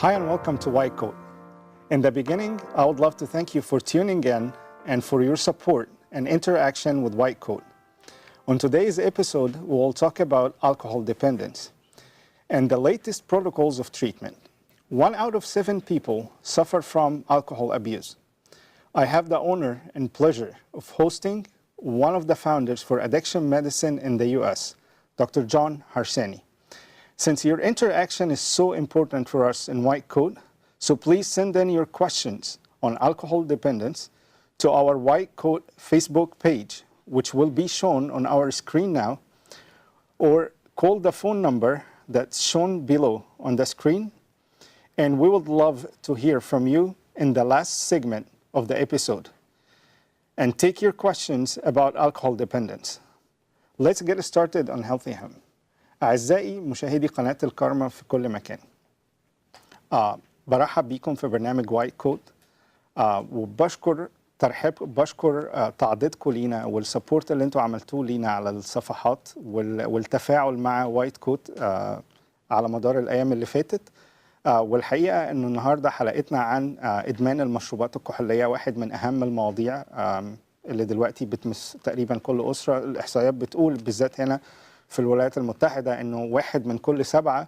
Hi and welcome to White Coat. In the beginning, I would love to thank you for tuning in and for your support and interaction with White Coat. On today's episode, we will talk about alcohol dependence and the latest protocols of treatment. 1 out of 7 people suffer from alcohol abuse. I have the honor and pleasure of hosting one of the founders for addiction medicine in the US, Dr. John Harsany. Since your interaction is so important for us in White Coat, so please send in your questions on alcohol dependence to our White Coat Facebook page, which will be shown on our screen now, or call the phone number that's shown below on the screen. And we would love to hear from you in the last segment of the episode and take your questions about alcohol dependence. Let's get started on Healthy Him. أعزائي مشاهدي قناة الكرمة في كل مكان. برحب بيكم في برنامج وايت كوت وبشكر تعضيدكم لينا والسبورت اللي انتوا عملتوه لينا على الصفحات والتفاعل مع وايت كوت على مدار الأيام اللي فاتت. والحقيقة إنه النهاردة حلقتنا عن إدمان المشروبات الكحولية، واحد من أهم المواضيع اللي دلوقتي بتمس تقريبا كل أسرة. الإحصائيات بتقول بالذات هنا في الولايات المتحدة إنه 1 من كل 7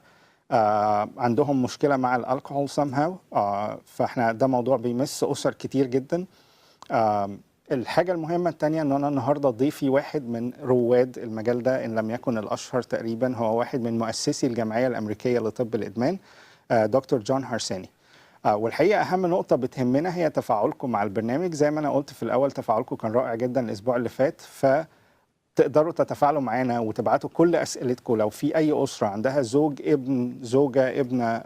عندهم مشكلة مع الألكحول somehow. فإحنا ده موضوع بيمس أسر كتير جدا. الحاجة المهمة التانية إن أنا النهاردة ضيفي واحد من رواد المجال ده، إن لم يكن الأشهر تقريبا، هو واحد من مؤسسي الجمعية الأمريكية لطب الإدمان، دكتور جون هارساني. والحقيقة أهم نقطة بتهمنا هي تفاعلكم مع البرنامج. زي ما أنا قلت في الأول، تفاعلكم كان رائع جدا الأسبوع اللي فات، فتقدروا تتفاعلوا معانا وتبعتوا كل أسئلتكم. لو في أي أسرة عندها زوج، ابن، زوجة، ابنة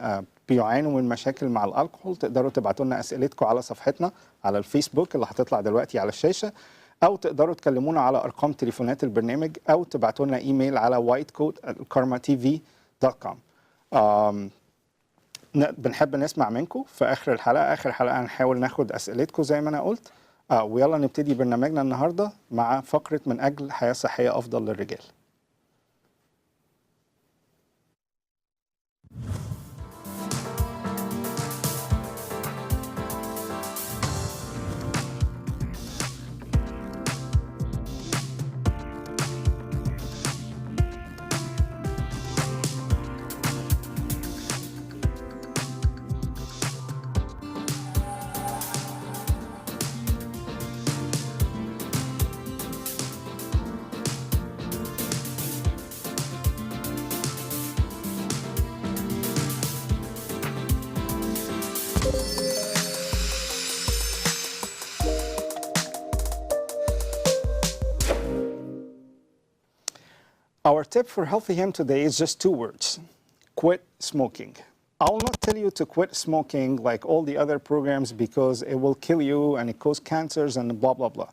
بيعانوا من مشاكل مع الألكحول، تقدروا تبعتوا لنا أسئلتكم على صفحتنا على الفيسبوك اللي هتطلع دلوقتي على الشاشة، أو تقدروا تكلمونا على أرقام تليفونات البرنامج، أو تبعتوا لنا إيميل على whitecoat@karmatv.com. بنحب نسمع منكم في آخر الحلقة هنحاول ناخد أسئلتكم زي ما أنا قلت. ويلا نبتدي برنامجنا النهاردة مع فقرة من أجل حياة صحية أفضل للرجال. Our tip for Healthy Him today is just 2 words: quit smoking. I will not tell you to quit smoking like all the other programs because it will kill you and it causes cancers and blah, blah, blah.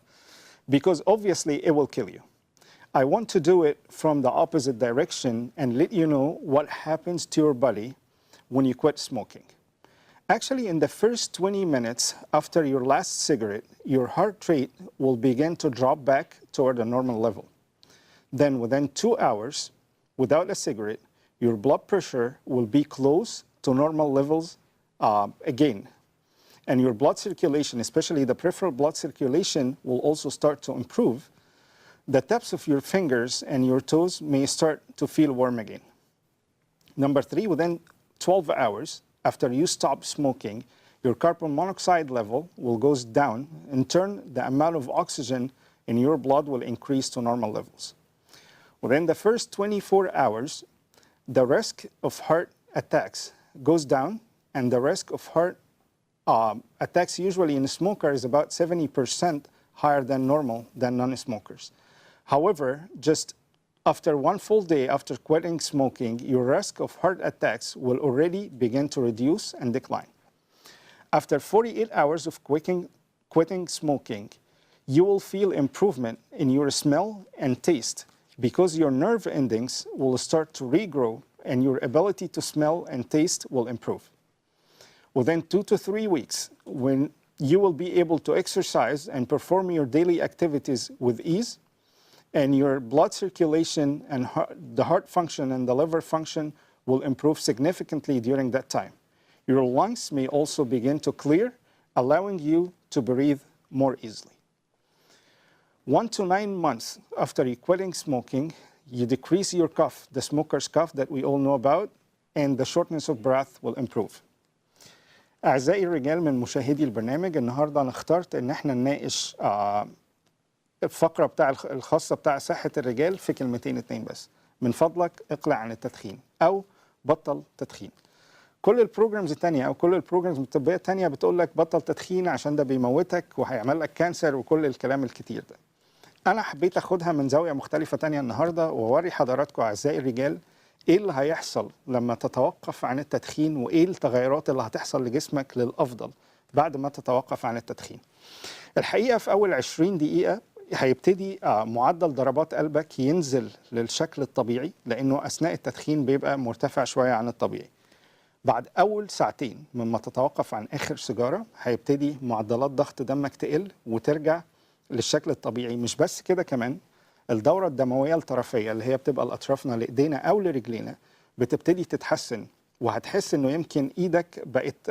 Because obviously it will kill you. I want to do it from the opposite direction and let you know what happens to your body when you quit smoking. Actually, in the first 20 minutes after your last cigarette, your heart rate will begin to drop back toward a normal level. Then within 2 hours, without a cigarette, your blood pressure will be close to normal levels again. And your blood circulation, especially the peripheral blood circulation, will also start to improve. The tips of your fingers and your toes may start to feel warm again. Number 3, within 12 hours after you stop smoking, your carbon monoxide level will go down. In turn, the amount of oxygen in your blood will increase to normal levels. Within the first 24 hours, the risk of heart attacks goes down, and the risk of heart attacks usually in a smoker is about 70% higher than normal than non-smokers. However, just after 1 full day after quitting smoking, your risk of heart attacks will already begin to reduce and decline. After 48 hours of quitting smoking, you will feel improvement in your smell and taste, because your nerve endings will start to regrow and your ability to smell and taste will improve. Within 2 to 3 weeks, when you will be able to exercise and perform your daily activities with ease, and your blood circulation and the heart function and the liver function will improve significantly during that time. Your lungs may also begin to clear, allowing you to breathe more easily. 1 to 9 months after you quitting smoking, you decrease your cough, the smoker's cough that we all know about, and the shortness of breath will improve. أعزائي الرجال من مشاهدي البرنامج، النهاردة أنا اخترت إن احنا نناقش الفقرة الخاصة بتاع صحة الرجال في كلمتين اتنين بس. من فضلك اقلع عن التدخين أو بطل تدخين. كل البروجرامز التانية أو كل البروجرامز الطبية التانية بتقول لك بطل تدخين عشان ده بيموتك وهيعمل لك كانسر وكل الكلام الكتير ده. أنا حبيت أخدها من زاوية مختلفة تانية النهاردة وأوري حضراتكم أعزائي الرجال إيه اللي هيحصل لما تتوقف عن التدخين وإيه التغيرات اللي هتحصل لجسمك للأفضل بعد ما تتوقف عن التدخين. الحقيقة في أول 20 دقيقة هيبتدي معدل ضربات قلبك ينزل للشكل الطبيعي لأنه أثناء التدخين بيبقى مرتفع شوية عن الطبيعي. بعد أول ساعتين مما تتوقف عن آخر سيجارة هيبتدي معدلات ضغط دمك تقل وترجع للشكل الطبيعي. مش بس كده، كمان الدورة الدموية الطرفية اللي هي بتبقى لأطرافنا لإيدينا أو لرجلينا بتبتدي تتحسن، وهتحس إنه يمكن إيدك بقت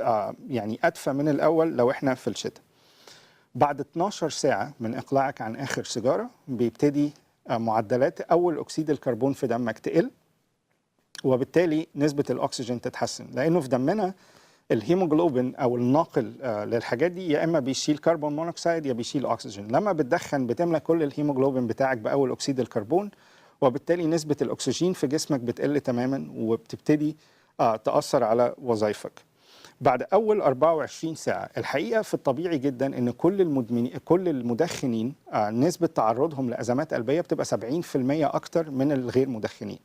يعني أدفى من الأول لو إحنا في الشتاء. بعد 12 ساعة من إقلاعك عن آخر سيجارة بيبتدي معدلات أول أكسيد الكربون في دمك تقل، وبالتالي نسبة الأكسجين تتحسن، لأنه في دمنا الهيموجلوبين أو الناقل للحاجات دي يا إما بيشيل كربون مونوكسيد يا بيشيل أكسجين. لما بتدخن بتملى كل الهيموجلوبين بتاعك بأول أكسيد الكربون، وبالتالي نسبة الأكسجين في جسمك بتقل تماما وبتبتدي تأثر على وظائفك. بعد أول 24 ساعة الحقيقة في الطبيعي جدا إن كل المدخنين نسبة تعرضهم لأزمات قلبية بتبقى 70% أكتر من الغير مدخنين.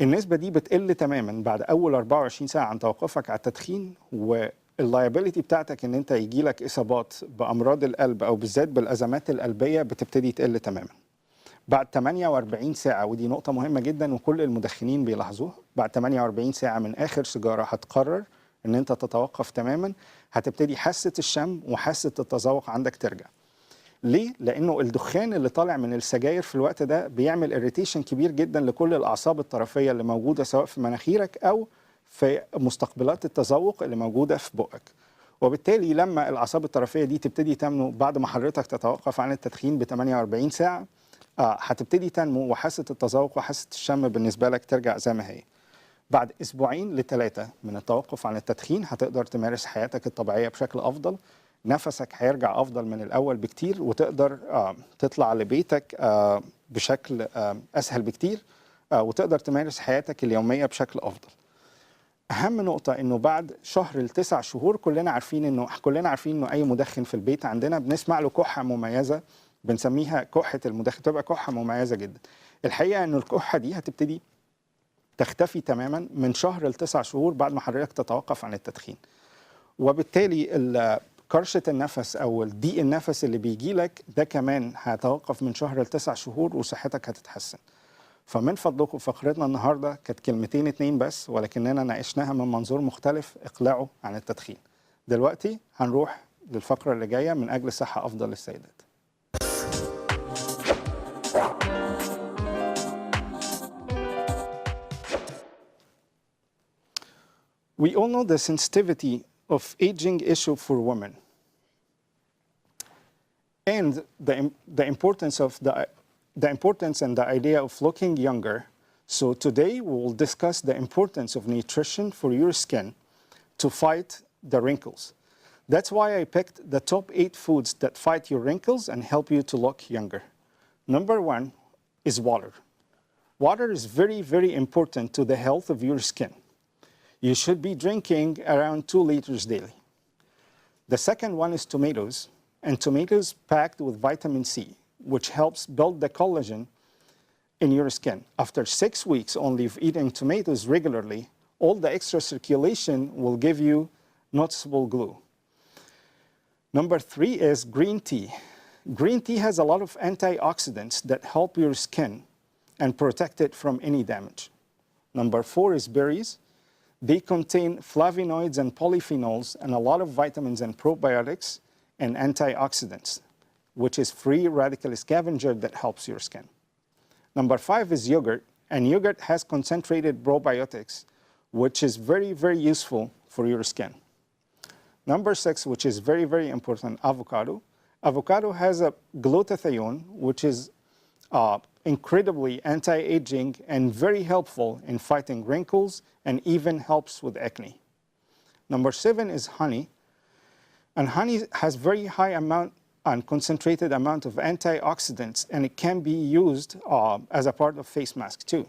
النسبة دي بتقل تماما بعد أول 24 ساعة عن توقفك على التدخين، واللايبيليتي بتاعتك إن أنت يجيلك إصابات بأمراض القلب أو بالذات بالأزمات القلبية بتبتدي تقل تماما. بعد 48 ساعة، ودي نقطة مهمة جدا وكل المدخنين بيلاحظوها، بعد 48 ساعة من آخر سيجارة هتقرر إن أنت تتوقف تماما، هتبتدي حاسة الشم وحاسة التذوق عندك ترجع. ليه؟ لأنه الدخان اللي طالع من السجاير في الوقت ده بيعمل إريتيشن كبير جدا لكل الأعصاب الطرفية اللي موجودة سواء في مناخيرك أو في مستقبلات التذوق اللي موجودة في بقك. وبالتالي لما الأعصاب الطرفية دي تبتدي تنمو بعد ما حضرتك تتوقف عن التدخين ب 48 ساعة هتبتدي تنمو، وحاسة التذوق وحاسة الشم بالنسبة لك ترجع زي ما هي. بعد 2 ل3 من التوقف عن التدخين هتقدر تمارس حياتك الطبيعية بشكل أفضل، نفسك هيرجع أفضل من الأول بكتير، وتقدر تطلع لبيتك بشكل أسهل بكتير، وتقدر تمارس حياتك اليومية بشكل أفضل. أهم نقطة إنه بعد شهر ل9 شهور كلنا عارفين إنه أي مدخن في البيت عندنا بنسمع له كحة مميزة بنسميها كحة المدخن، تبقى كحة مميزة جدا. الحقيقة إنه الكحة دي هتبتدي تختفي تماما من شهر ل9 شهور بعد ما حضرتك تتوقف عن التدخين. وبالتالي كرشة النفس أو ضيق النفس اللي بيجي لك ده كمان هيتوقف من شهر ل9 شهور وصحتك هتتحسن. فمن فضلكم فقرتنا النهاردة كانت كلمتين اتنين بس، ولكننا ناقشناها من منظور مختلف: اقلعوا عن التدخين. دلوقتي هنروح للفقرة اللي جاية من أجل صحة أفضل للسيدات. We all know the sensitivity of aging issue for women and the importance and the idea of looking younger. So today we will discuss the importance of nutrition for your skin to fight the wrinkles. That's why I picked the top 8 foods that fight your wrinkles and help you to look younger. Number 1 is water. Water is very, very important to the health of your skin. You should be drinking around 2 liters daily. The second one is tomatoes, and tomatoes packed with vitamin C, which helps build the collagen in your skin. After 6 weeks only of eating tomatoes regularly, all the extra circulation will give you noticeable glow. Number 3 is green tea. Green tea has a lot of antioxidants that help your skin and protect it from any damage. Number 4 is berries. They contain flavonoids and polyphenols and a lot of vitamins and probiotics and antioxidants, which is free radical scavenger that helps your skin. Number 5 is yogurt, and yogurt has concentrated probiotics, which is very, very useful for your skin. Number 6, which is very, very important, avocado. Avocado has a glutathione, which is incredibly anti-aging and very helpful in fighting wrinkles and even helps with acne. Number 7 is honey. And honey has very high amount and concentrated amount of antioxidants, and it can be used as a part of face mask too.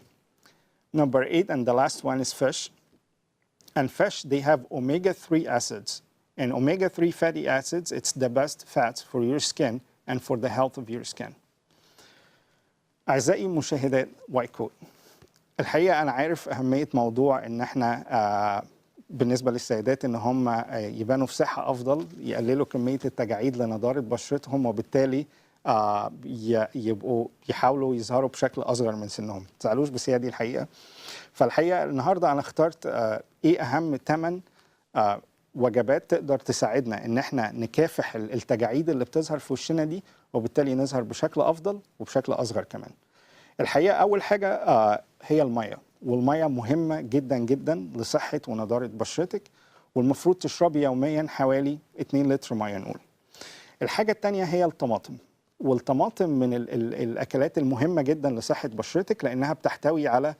Number 8, and the last one, is fish. And fish, they have omega-3 acids. And omega-3 fatty acids, it's the best fats for your skin and for the health of your skin. أعزائي مشاهدات وايت كوت. الحقيقة أنا عارف أهمية موضوع إن إحنا بالنسبة للسيدات إن هم يبانوا في صحة أفضل، يقللوا كمية التجاعيد لنضارة بشرتهم، وبالتالي يبقوا يحاولوا يظهروا بشكل أصغر من سنهم. ما تزعلوش بس هي دي الحقيقة. فالحقيقة النهاردة أنا اخترت إيه أهم 8 وجبات تقدر تساعدنا إن إحنا نكافح التجاعيد اللي بتظهر في وشنا دي، وبالتالي نظهر بشكل أفضل وبشكل أصغر كمان. الحقيقة أول حاجة هي المية، والمية مهمة جدا جدا لصحة ونضارة بشرتك، والمفروض تشربي يوميا حوالي 2 لتر مية نقول. الحاجة التانية هي الطماطم، والطماطم من الأكلات المهمة جدا لصحة بشرتك لأنها بتحتوي على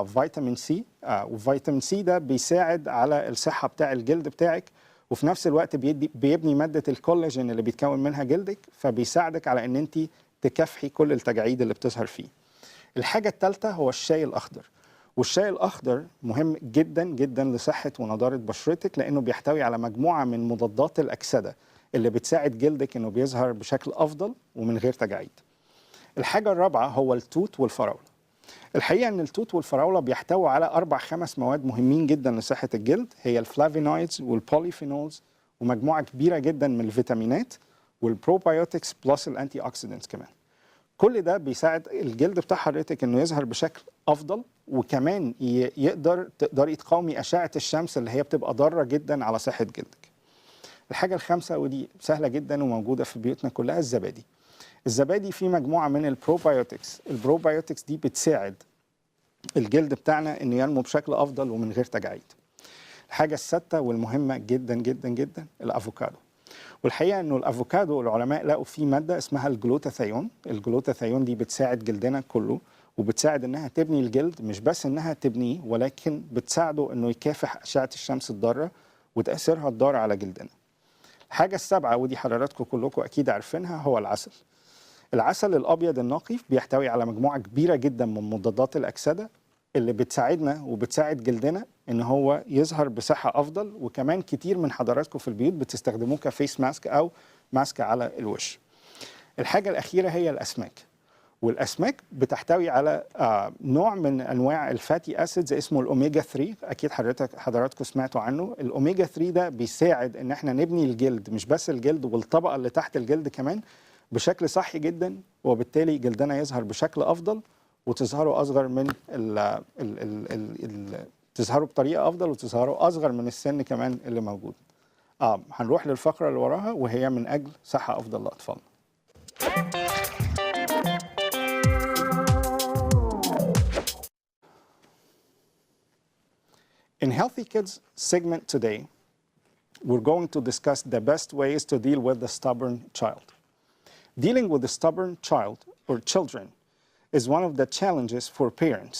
فيتامين سي، وفيتامين سي ده بيساعد على الصحة بتاع الجلد بتاعك، وفي نفس الوقت بيبني مادة الكولاجين اللي بيتكون منها جلدك، فبيساعدك على ان انت تكافحي كل التجاعيد اللي بتظهر فيه. الحاجة الثالثة هو الشاي الأخضر، والشاي الأخضر مهم جدا جدا لصحة ونضارة بشرتك لأنه بيحتوي على مجموعة من مضادات الأكسدة اللي بتساعد جلدك انه بيظهر بشكل أفضل ومن غير تجاعيد. الحاجة الرابعة هو التوت والفراولة. الحقيقة ان التوت والفراولة بيحتووا على 4-5 مواد مهمين جدا لصحة الجلد، هي الفلافينويدز والبوليفينولز ومجموعة كبيرة جدا من الفيتامينات والبروبايوتكس بلس الانتي اوكسيدنتس كمان. كل ده بيساعد الجلد بتاع حضرتك انه يظهر بشكل افضل، وكمان تقدري تقاومي اشعة الشمس اللي هي بتبقى ضارة جدا على صحة جلدك. الحاجة الخامسة ودي سهلة جدا وموجودة في بيوتنا كلها، الزبادي. الزبادي فيه مجموعة من البروبايوتكس، البروبايوتكس دي بتساعد الجلد بتاعنا انه ينمو بشكل افضل ومن غير تجاعيد. الحاجة السادسة والمهمة جدا جدا جدا الافوكادو. والحقيقة انه الافوكادو العلماء لقوا فيه مادة اسمها الجلوتاثيون. الجلوتاثيون دي بتساعد جلدنا كله، وبتساعد انها تبني الجلد، مش بس انها تبنيه ولكن بتساعده انه يكافح اشعة الشمس الضارة وتأثيرها الضار على جلدنا. الحاجة السابعة ودي حضراتكم كلكم اكيد عارفينها هو العسل. العسل الأبيض النقي بيحتوي على مجموعة كبيرة جدا من مضادات الأكسدة اللي بتساعدنا وبتساعد جلدنا إن هو يظهر بصحة أفضل، وكمان كتير من حضراتكم في البيوت بتستخدموه كفيس ماسك أو ماسك على الوش. الحاجة الأخيرة هي الأسماك، والأسماك بتحتوي على نوع من أنواع الفاتي أسيدز اسمه الأوميجا 3، أكيد حضراتكم سمعتوا عنه. الأوميجا 3 ده بيساعد إن احنا نبني الجلد، مش بس الجلد والطبقة اللي تحت الجلد كمان، بشكل صحي جدا، وبالتالي جلدنا يظهر بشكل افضل وتظهروا اصغر من تظهروا بطريقه افضل وتظهروا اصغر من السن كمان اللي موجود. هنروح للفقره اللي وراها وهي من اجل صحه افضل لاطفالنا. In Healthy Kids segment today, we're going to discuss the best ways to deal with the stubborn child. Dealing with a stubborn child or children is one of the challenges for parents,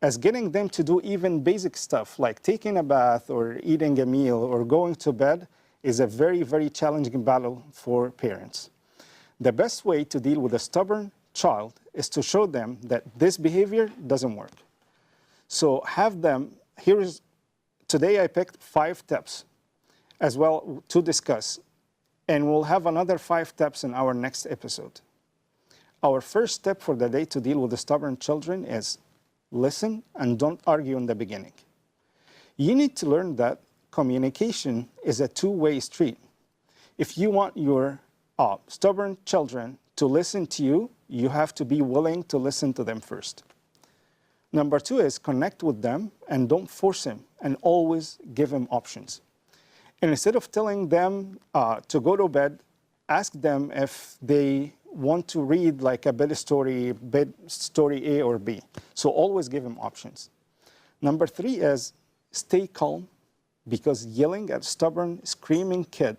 as getting them to do even basic stuff like taking a bath or eating a meal or going to bed is a very, very challenging battle for parents. The best way to deal with a stubborn child is to show them that this behavior doesn't work. So have them, today I picked 5 tips as well to discuss, and we'll have another 5 tips in our next episode. Our first step for the day to deal with the stubborn children is listen and don't argue in the beginning. You need to learn that communication is a two-way street. If you want your stubborn children to listen to you, you have to be willing to listen to them first. Number 2 is connect with them and don't force them, and always give them options. And instead of telling them to go to bed, ask them if they want to read like a bed story A or B. So always give them options. Number 3 is stay calm, because yelling at a stubborn, screaming kid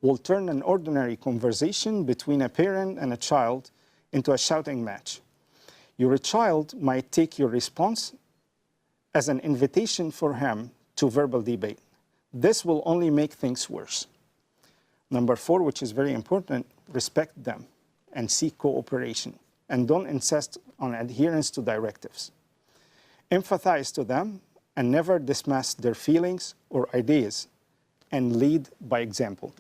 will turn an ordinary conversation between a parent and a child into a shouting match. Your child might take your response as an invitation for him to verbal debate. This will only make things worse. Number 4, which is very important, respect them and seek cooperation, and don't insist on adherence to directives. Empathize to them and never dismiss their feelings or ideas, and lead by example.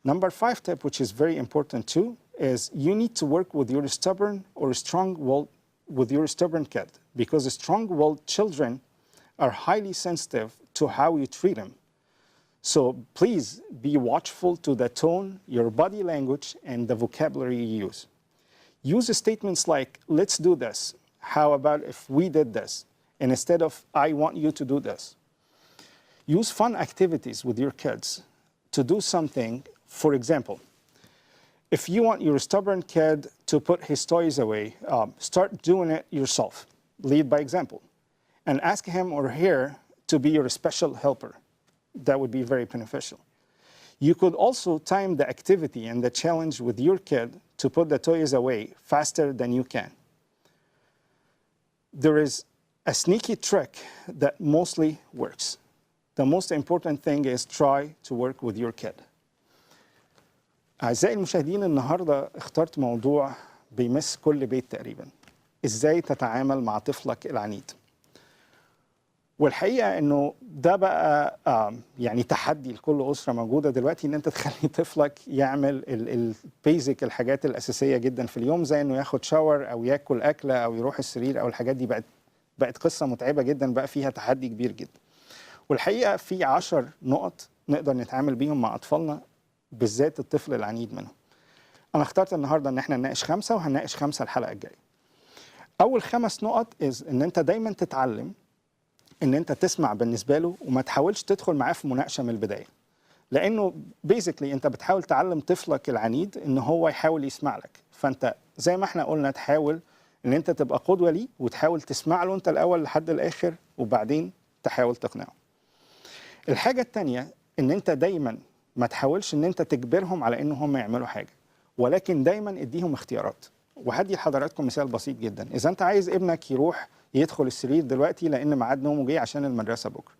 Number 5 tip, which is very important too, is you need to work with your stubborn or strong-willed kid, because strong-willed children are highly sensitive to how you treat them. So please be watchful to the tone, your body language, and the vocabulary you use. Use statements like, let's do this. How about if we did this? And instead of, I want you to do this. Use fun activities with your kids to do something. For example, if you want your stubborn kid to put his toys away, start doing it yourself. Lead by example. And ask him or her to be your special helper. That would be very beneficial. You could also time the activity and the challenge with your kid to put the toys away faster than you can. There is a sneaky trick that mostly works. The most important thing is try to work with your kid. أعزائي المشاهدين، النهاردة اخترت موضوع بيمس كل بيت تقريبا. إزاي تتعامل مع طفلك العنيد؟ والحقيقة إنه ده بقى يعني تحدي لكل أسرة موجودة دلوقتي، إن أنت تخلي طفلك يعمل البيزك، الحاجات الأساسية جدا في اليوم، زي إنه ياخد شاور أو ياكل أكلة أو يروح السرير، أو الحاجات دي بقت قصة متعبة جدا، بقى فيها تحدي كبير جدا. والحقيقة في 10 نقط نقدر نتعامل بيهم مع أطفالنا، بالذات الطفل العنيد منهم. أنا اخترت النهاردة إن احنا نناقش 5، وهنناقش 5 الحلقة الجاية. أول 5 نقط إن أنت دايما تتعلم إن أنت تسمع بالنسبة له، وما تحاولش تدخل معاه في مناقشة من البداية. لأنه بيزيكلي أنت بتحاول تعلم طفلك العنيد إن هو يحاول يسمع لك، فأنت زي ما احنا قلنا تحاول إن أنت تبقى قدوة ليه، وتحاول تسمع له أنت الأول لحد الآخر، وبعدين تحاول تقنعه. الحاجة التانية إن أنت دايما ما تحاولش إن أنت تجبرهم على إن هم يعملوا حاجة، ولكن دايما اديهم اختيارات. وهدي لحضراتكم مثال بسيط جدا. إذا أنت عايز ابنك يروح يدخل السرير دلوقتي لأن ميعاد نومه جه عشان المدرسة بكرة،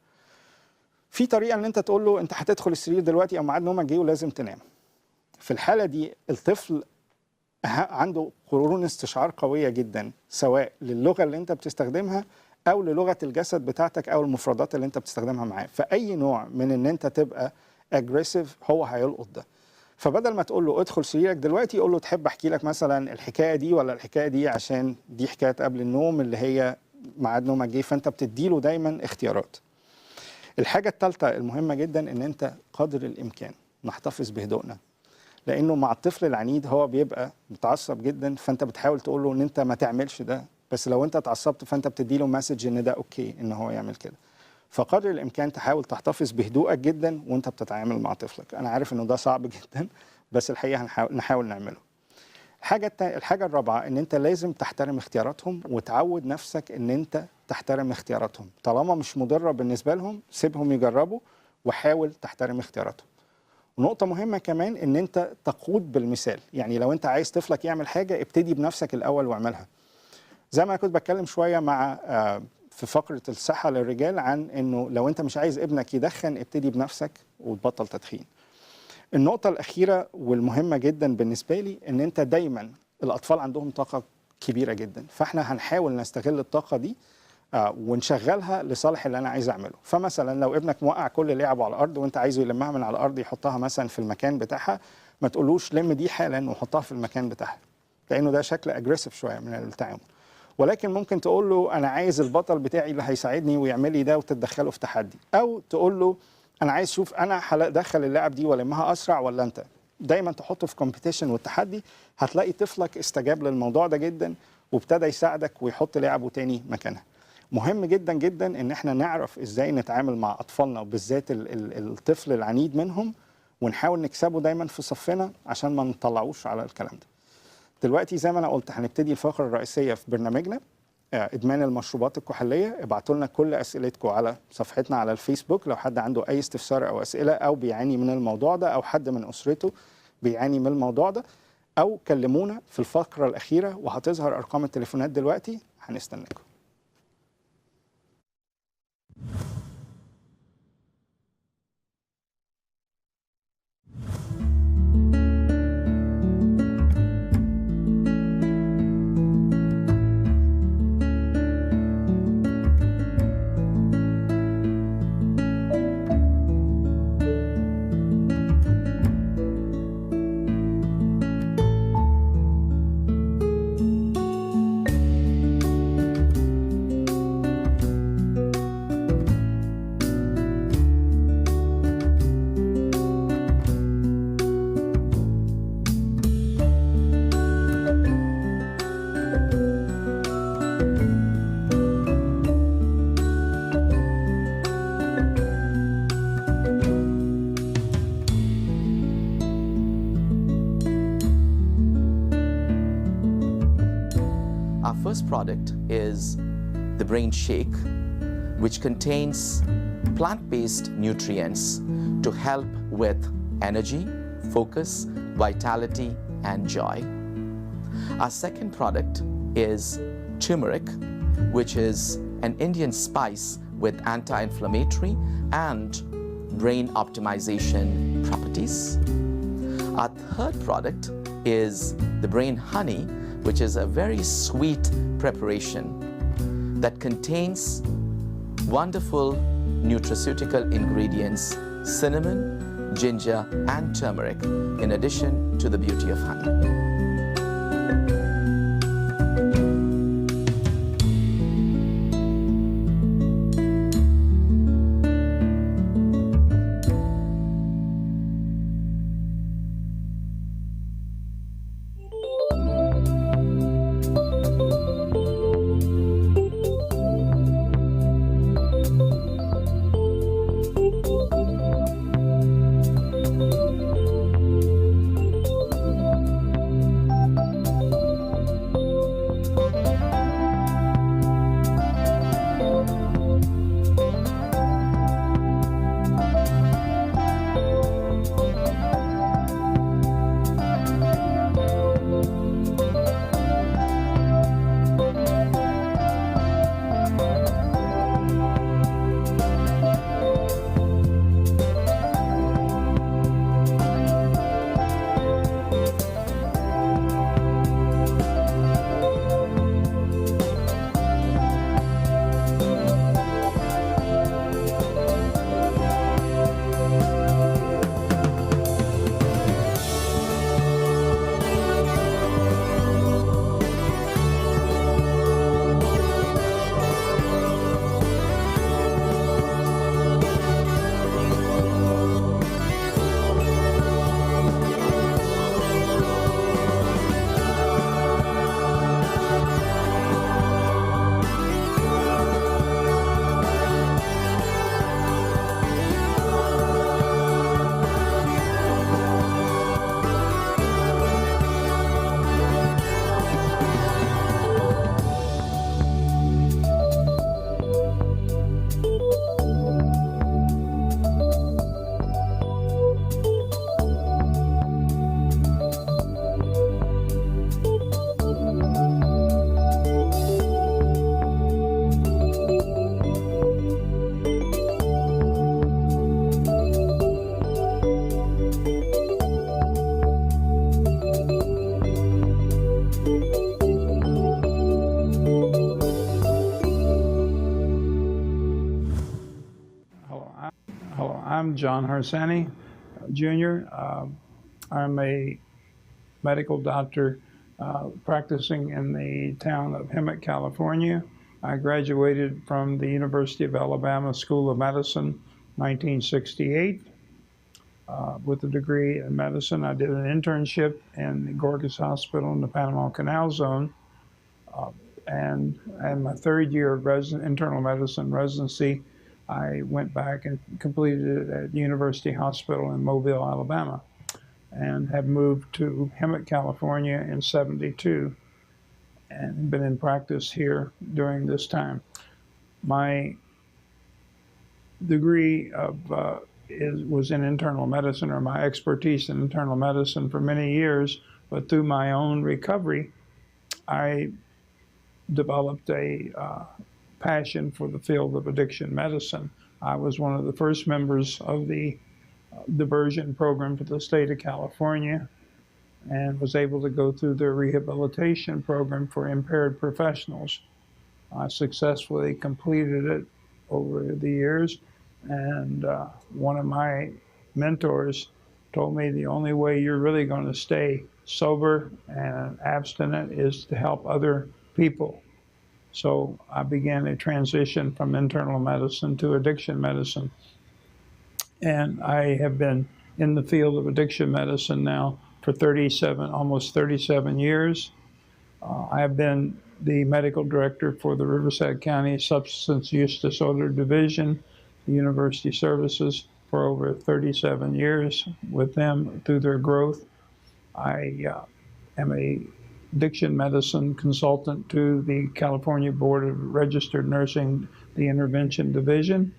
في طريقة إن أنت تقول له أنت هتدخل السرير دلوقتي أو ميعاد نومك جه ولازم تنام. في الحالة دي الطفل عنده قرون استشعار قوية جدا، سواء للغة اللي أنت بتستخدمها أو للغة الجسد بتاعتك أو المفردات اللي أنت بتستخدمها معاه. فأي نوع من إن أنت تبقى أجريسيف هو هيلقط ده. فبدل ما تقول له ادخل سريرك دلوقتي، قول له تحب احكي لك مثلا الحكايه دي ولا الحكايه دي، عشان دي حكايه قبل النوم اللي هي ميعاد نومك جه. فانت بتدي له دايما اختيارات. الحاجه الثالثه المهمه جدا ان انت قدر الامكان نحتفظ بهدوءنا، لانه مع الطفل العنيد هو بيبقى متعصب جدا، فانت بتحاول تقول له ان انت ما تعملش ده، بس لو انت اتعصبت فانت بتدي له مسج ان ده اوكي ان هو يعمل كده. فقدر الامكان تحاول تحتفظ بهدوءك جدا وانت بتتعامل مع طفلك. انا عارف انه ده صعب جدا، بس الحقيقه نحاول نعمله. الحاجه الرابعه ان انت لازم تحترم اختياراتهم، وتعود نفسك ان انت تحترم اختياراتهم. طالما مش مضره بالنسبه لهم سيبهم يجربوا، وحاول تحترم اختياراتهم. ونقطه مهمه كمان ان انت تقود بالمثال. يعني لو انت عايز طفلك يعمل حاجه، ابتدي بنفسك الاول واعملها. زي ما انا كنت بتكلم شويه مع في فقرة الصحة للرجال عن إنه لو أنت مش عايز ابنك يدخن، ابتدي بنفسك وتبطل تدخين. النقطة الأخيرة والمهمة جدا بالنسبة لي إن أنت دايما، الأطفال عندهم طاقة كبيرة جدا، فإحنا هنحاول نستغل الطاقة دي ونشغلها لصالح اللي أنا عايز أعمله. فمثلا لو ابنك موقع كل لعبه على الأرض وأنت عايزه يلمها من على الأرض يحطها مثلا في المكان بتاعها، ما تقولوش لم دي حالا وحطها في المكان بتاعها، لأنه ده شكل أجريسيف شوية من التعامل. ولكن ممكن تقول له أنا عايز البطل بتاعي اللي هيساعدني ويعمل لي ده، وتتدخله في تحدي. أو تقول له أنا عايز أشوف أنا هدخل اللعب دي ولمها أسرع ولا أنت. دايما تحطه في كومبيتيشن والتحدي. هتلاقي طفلك استجاب للموضوع ده جدا وابتدى يساعدك ويحط لعبه تاني مكانها. مهم جدا جدا إن احنا نعرف إزاي نتعامل مع أطفالنا، وبالذات الطفل العنيد منهم، ونحاول نكسبه دايما في صفنا عشان ما نطلعوش على الكلام ده. دلوقتي زي ما أنا قلت هنبتدي الفقرة الرئيسية في برنامجنا، إدمان المشروبات الكحولية. ابعتوا لنا كل أسئلتكم على صفحتنا على الفيسبوك لو حد عنده أي استفسار أو أسئلة أو بيعاني من الموضوع ده أو حد من أسرته بيعاني من الموضوع ده، أو كلمونا في الفقرة الأخيرة وهتظهر أرقام التليفونات دلوقتي، هنستناكم. First product is the Brain Shake, which contains plant-based nutrients to help with energy, focus, vitality, and joy. Our second product is turmeric, which is an Indian spice with anti-inflammatory and brain optimization properties. Our third product is the Brain Honey, which is a very sweet preparation that contains wonderful nutraceutical ingredients, cinnamon, ginger, and turmeric, in addition to the beauty of honey. I'm John Harsany, Jr. I'm a medical doctor practicing in the town of Hemet, California. I graduated from the University of Alabama School of Medicine 1968 with a degree in medicine. I did an internship in the Gorgas Hospital in the Panama Canal Zone. And in my third year of internal medicine residency, I went back and completed it at University Hospital in Mobile, Alabama, and have moved to Hemet, California in '72. and been in practice here during this time. My degree was in internal medicine, or my expertise in internal medicine for many years, but through my own recovery, I developed a passion for the field of addiction medicine. I was one of the first members of the diversion program for the state of California, and was able to go through their rehabilitation program for impaired professionals. I successfully completed it over the years, and one of my mentors told me the only way you're really going to stay sober and abstinent is to help other people. So I began a transition from internal medicine to addiction medicine. And I have been in the field of addiction medicine now for almost 37 years. I have been the medical director for the Riverside County Substance Use Disorder Division, the University Services, for over 37 years with them through their growth. I am a addiction medicine consultant to the California Board of Registered Nursing, the Intervention Division.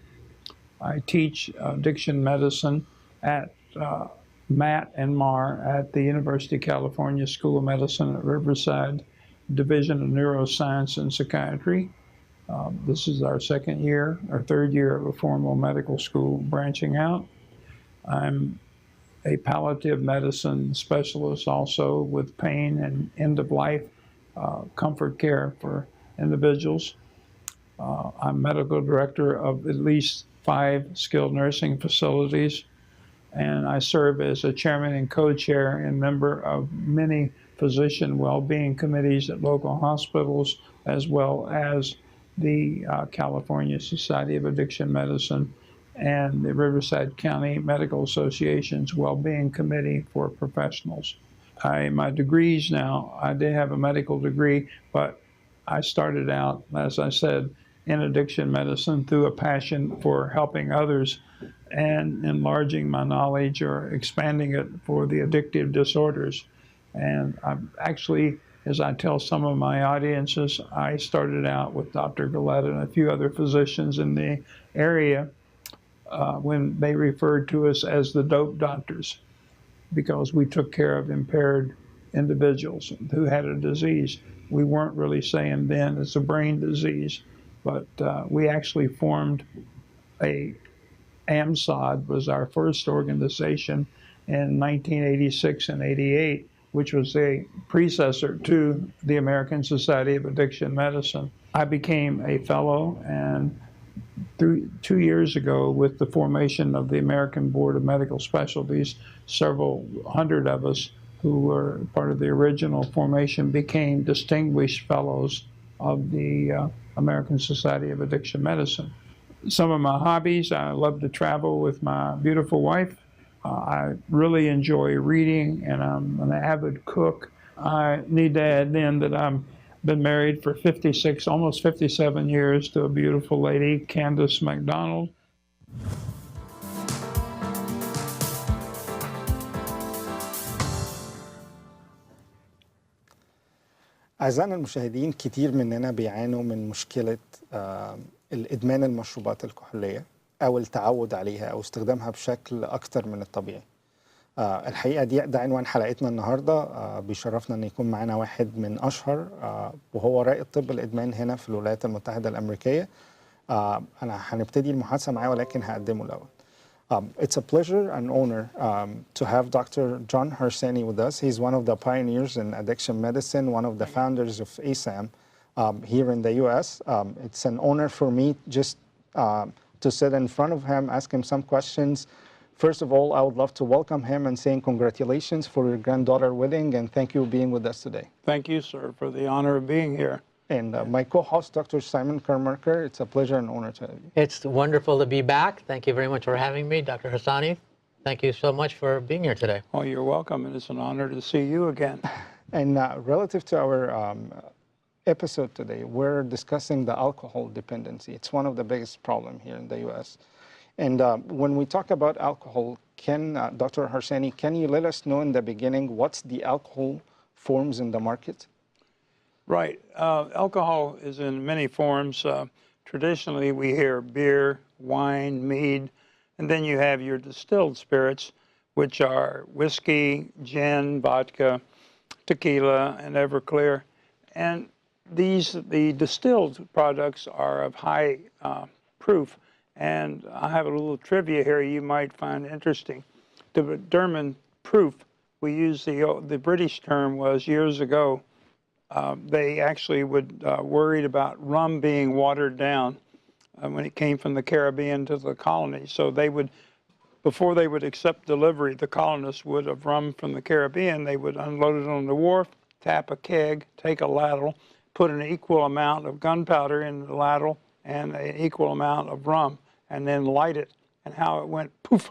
I teach addiction medicine at Matt and Mar at the University of California School of Medicine at Riverside, Division of Neuroscience and Psychiatry. This is our third year of a formal medical school branching out. I'm a palliative medicine specialist also with pain and end-of-life comfort care for individuals. I'm medical director of at least 5 skilled nursing facilities, and I serve as a chairman and co-chair and member of many physician well-being committees at local hospitals, as well as the California Society of Addiction Medicine and the Riverside County Medical Association's Well-Being Committee for Professionals. My degrees now, I did have a medical degree, but I started out, as I said, in addiction medicine through a passion for helping others and enlarging my knowledge or expanding it for the addictive disorders. And I'm actually, as I tell some of my audiences, I started out with Dr. Galetta and a few other physicians in the area when they referred to us as the dope doctors, because we took care of impaired individuals who had a disease. We weren't really saying then it's a brain disease, but we actually formed AMSOD was our first organization in 1986 and 88, which was a predecessor to the American Society of Addiction Medicine. I became a fellow, and 2 years ago, with the formation of the American Board of Medical Specialties, several hundred of us who were part of the original formation became distinguished fellows of the American Society of Addiction Medicine. Some of my hobbies, I love to travel with my beautiful wife. I really enjoy reading, and I'm an avid cook. I need to add in that I've been married for 56, almost 57 years to a beautiful lady, Candace McDonald. أعزائنا المشاهدين، كتير مننا بيعانوا من مشكلة الإدمان المشروبات الكحولية أو التعود عليها أو استخدامها بشكل أكتر من الطبيعي. الحقيقة ده عنوان حلقتنا النهاردة. بيشرفنا أن يكون معنا واحد من أشهر وهو رائد طب الإدمان هنا في الولايات المتحدة الأمريكية. أنا هنبتدي المحادثة معاه ولكن هقدمه الأول. It's a pleasure and honor to have Dr. John Harsany with us. He's one of the pioneers in addiction medicine, one of the founders of ASAM here in the U.S. It's an honor for me just to sit in front of him, ask him some questions. First of all, I would love to welcome him and saying congratulations for your granddaughter wedding, and thank you for being with us today. Thank you, sir, for the honor of being here. And my co-host, Dr. Simon Karmarkar, it's a pleasure and honor to have you. It's wonderful to be back. Thank you very much for having me, Dr. Harsany. Thank you so much for being here today. Oh, you're welcome, and it's an honor to see you again. And relative to our episode today, we're discussing the alcohol dependency. It's one of the biggest problems here in the U.S. And when we talk about alcohol, Dr. Harsany, can you let us know in the beginning what's the alcohol forms in the market? Right. Alcohol is in many forms. Traditionally, we hear beer, wine, mead, and then you have your distilled spirits, which are whiskey, gin, vodka, tequila, and Everclear. And the distilled products are of high proof. And I have a little trivia here you might find interesting. To determine proof, we use the British term was years ago. They actually worried about rum being watered down when it came from the Caribbean to the colonies. So they would, before they would accept delivery, the colonists would of rum from the Caribbean, they would unload it on the wharf, tap a keg, take a ladle, put an equal amount of gunpowder in the ladle and an equal amount of rum, and then light it. And how it went poof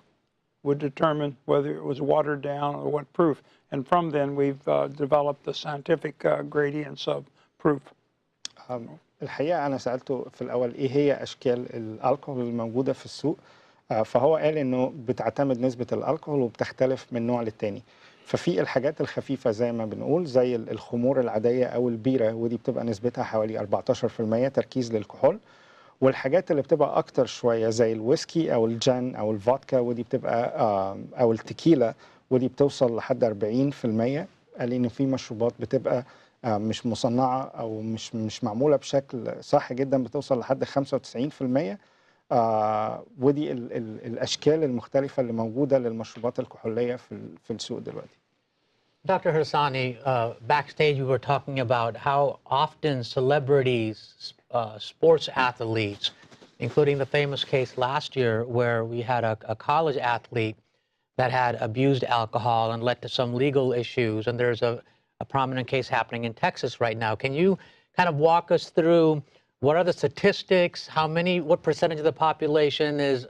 would determine whether it was watered down or what proof. And from then we've developed the scientific gradients of proof. الحقيقة أنا سألته في الأول إيه هي أشكال الألكوهول الموجودة في السوق، فهو قال إنه بتعتمد نسبة الألكوهول وبتختلف من نوع للتاني. ففي الحاجات الخفيفة زي ما بنقول زي الخمور العادية أو البيرة، ودي بتبقى نسبتها حوالي 14% تركيز للكحول. والحاجات اللي بتبقى أكتر شوية زي الويسكي أو الجان أو الفودكا، ودي بتبقى أو التكيلا، ودي بتوصل لحد 40%. قال إن في مشروبات بتبقى مش مصنعة أو مش معمولة بشكل صح جدا بتوصل لحد 95%. ودي الأشكال المختلفة اللي موجودة للمشروبات الكحولية في السوق دلوقتي. Dr. Harsany, backstage we were talking about how often celebrities, sports athletes, including the famous case last year where we had a college athlete that had abused alcohol and led to some legal issues, and there's a prominent case happening in Texas right now. Can you kind of walk us through what are the statistics, what percentage of the population is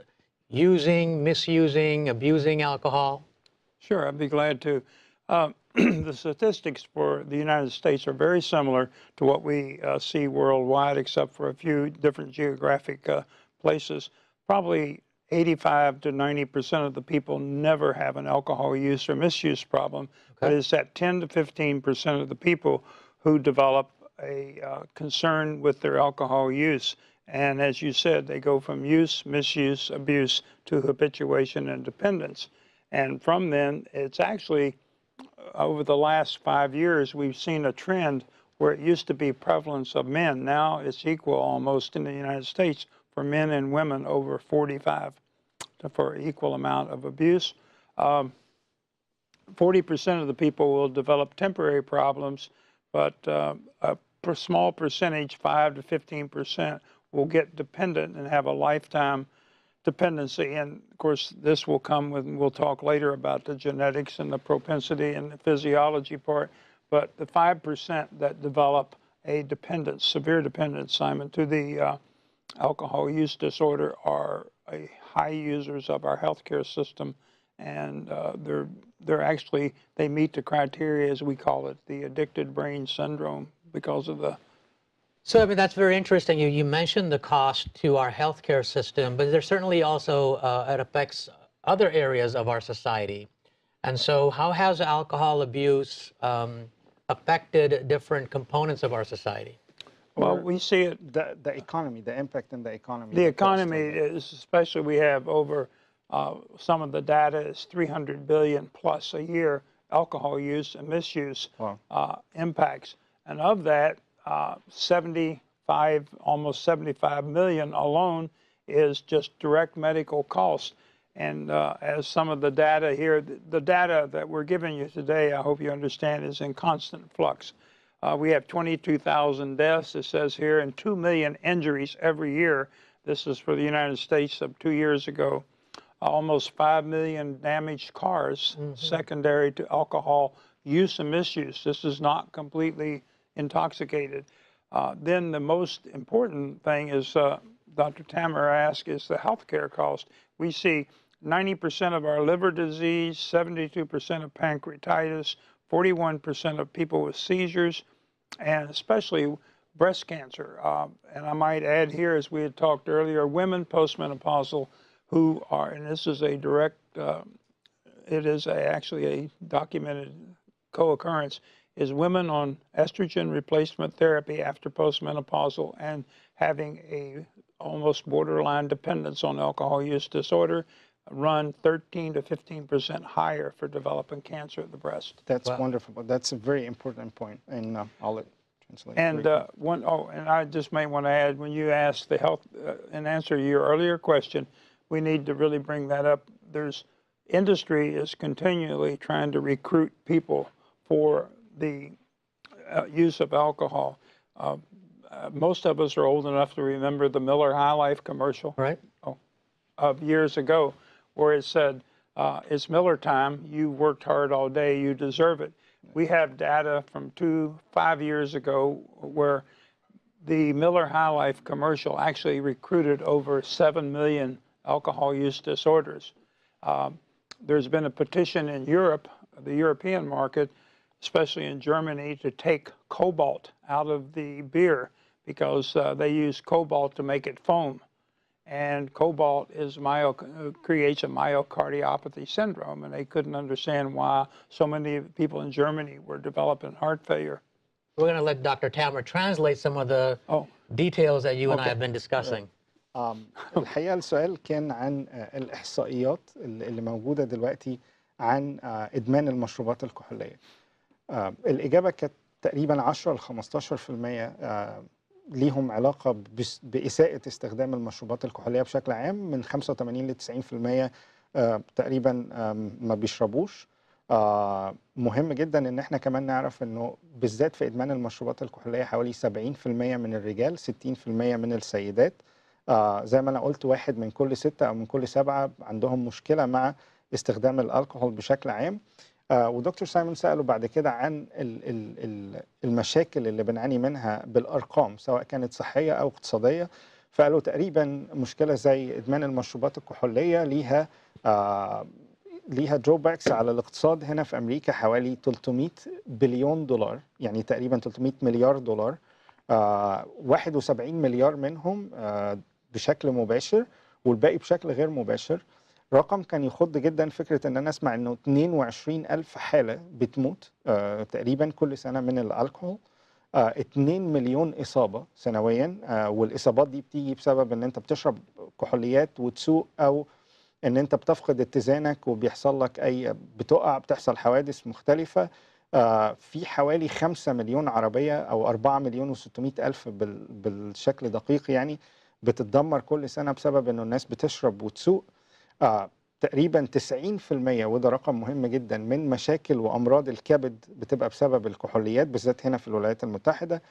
using, misusing, abusing alcohol? Sure, I'd be glad to. The statistics for the United States are very similar to what we see worldwide, except for a few different geographic places. Probably 85 to 90% of the people never have an alcohol use or misuse problem, but it's that 10 to 15% of the people who develop a concern with their alcohol use. And as you said, they go from use, misuse, abuse to habituation and dependence. And from then, it's actually over the last 5 years, we've seen a trend where it used to be prevalence of men. Now it's equal almost in the United States for men and women over 45 for equal amount of abuse. 40% of the people will develop temporary problems, but a small percentage, 5 to 15%, will get dependent and have a lifetime dependency. And of course, this will come with, and we'll talk later about the genetics and the propensity and the physiology part. But the 5% that develop a dependence, severe dependence, Simon, to the alcohol use disorder are high users of our healthcare system, and they're actually, they meet the criteria, as we call it, the addicted brain syndrome, because of the. So, I mean, that's very interesting. You mentioned the cost to our healthcare system, but there certainly also, it affects other areas of our society. And so how has alcohol abuse affected different components of our society? Well, we see it. The economy, the impact in the economy. The economy is, especially we have over, some of the data is 300 billion plus a year alcohol use and misuse impacts. And of that, almost 75 million alone is just direct medical costs. And as some of the data here, the data that we're giving you today, I hope you understand, is in constant flux. We have 22,000 deaths, it says here, and 2 million injuries every year. This is for the United States of 2 years ago. Almost 5 million damaged cars, secondary to alcohol use and misuse. This is not completely intoxicated. Then the most important thing is, Dr. Tamer asked, is the healthcare cost. We see 90% of our liver disease, 72% of pancreatitis, 41% of people with seizures, and especially breast cancer. And I might add here, as we had talked earlier, women postmenopausal who are, and this is a direct, it is actually a documented co-occurrence, is women on estrogen replacement therapy after postmenopausal and having a almost borderline dependence on alcohol use disorder run 13 to 15% higher for developing cancer of the breast. That's wonderful. That's a very important point, and I'll let translate. And and I just may want to add, when you asked the health, in answer to your earlier question, we need to really bring that up. Industry is continually trying to recruit people for the use of alcohol. Most of us are old enough to remember the Miller High Life commercial of years ago, where it said, it's Miller time, you worked hard all day, you deserve it. We have data from 5 years ago where the Miller High Life commercial actually recruited over 7 million alcohol use disorders. There's been a petition in Europe, the European market, especially in Germany, to take cobalt out of the beer because they use cobalt to make it foam. And cobalt creates a myocardiopathy syndrome, and they couldn't understand why so many people in Germany were developing heart failure. We're going to let Dr. Tamer translate some of the details that you and I have been discussing. الحقيقة السؤال كان عن الإحصائيات اللي موجودة دلوقتي عن إدمان المشروبات الكحولية. الإجابة كانت تقريبا 10 ل 15% ليهم علاقة بإساءة استخدام المشروبات الكحولية بشكل عام، من 85 ل 90% تقريبا ما بيشربوش. مهم جدا ان احنا كمان نعرف انه بالذات في ادمان المشروبات الكحولية حوالي 70% من الرجال، 60% من السيدات. زي ما انا قلت، 1 من كل 6 او من كل 7 عندهم مشكلة مع استخدام الكحول بشكل عام. ودكتور سايمون سأله بعد كده عن المشاكل اللي بنعاني منها بالأرقام، سواء كانت صحية أو اقتصادية. فقالوا تقريبا مشكلة زي إدمان المشروبات الكحولية ليها drawbacks على الاقتصاد هنا في أمريكا حوالي 300 بليون دولار، يعني تقريبا 300 مليار دولار. 71 مليار منهم بشكل مباشر والباقي بشكل غير مباشر. رقم كان يخض جدا، فكرة ان انا اسمع انه 22 ألف حالة بتموت تقريبا كل سنة من الكحول. 2 مليون إصابة سنويا، والإصابات دي بتيجي بسبب ان انت بتشرب كحوليات وتسوق، او ان انت بتفقد اتزانك وبيحصل لك بتقع، بتحصل حوادث مختلفة. في حوالي 5 مليون عربية او 4 مليون و600 ألف بالشكل دقيق يعني بتتدمر كل سنة بسبب انه الناس بتشرب وتسوق. تقريبا 90%، وده رقم مهم جدا، من مشاكل وأمراض الكبد بتبقى بسبب الكحوليات، بالذات هنا في الولايات المتحدة.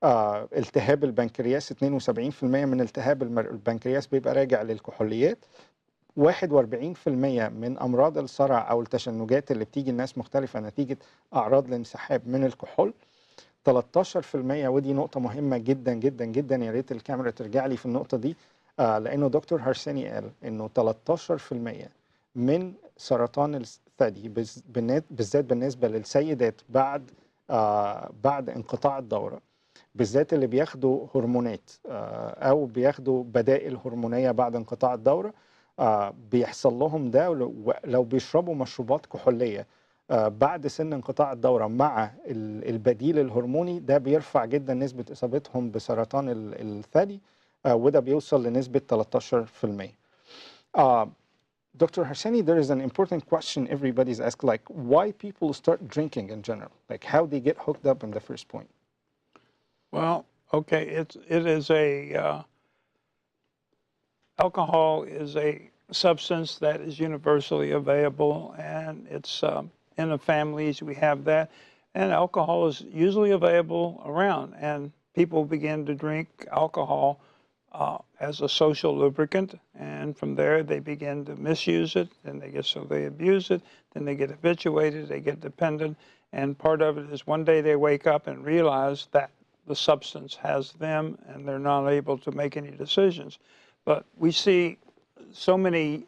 التهاب البنكرياس، 72% من التهاب البنكرياس بيبقى راجع للكحوليات. 41% من أمراض الصرع أو التشنجات اللي بتيجي الناس مختلفة نتيجة أعراض الانسحاب من الكحول. 13%، ودي نقطة مهمة جدا جدا جدا، يا ريت الكاميرا ترجع لي في النقطة دي، لأنه دكتور هارساني قال إنه 13% من سرطان الثدي بالذات بالنسبة للسيدات بعد انقطاع الدورة، بالذات اللي بياخدوا هرمونات أو بياخدوا بدائل هرمونية بعد انقطاع الدورة، بيحصل لهم ده لو بيشربوا مشروبات كحولية بعد سن انقطاع الدورة مع البديل الهرموني، ده بيرفع جدا نسبة إصابتهم بسرطان الثدي، وده بيوصل لنسبة 13%. Dr. Harsany, there is an important question everybody's asked, like why people start drinking in general, like how they get hooked up in the first point. Well, okay, it is alcohol is a substance that is universally available, and it's in the families we have that, and alcohol is usually available around, and people begin to drink alcohol as a social lubricant, and from there they begin to misuse it, and they abuse it, then they get habituated, they get dependent, and part of it is one day they wake up and realize that the substance has them and they're not able to make any decisions. But we see so many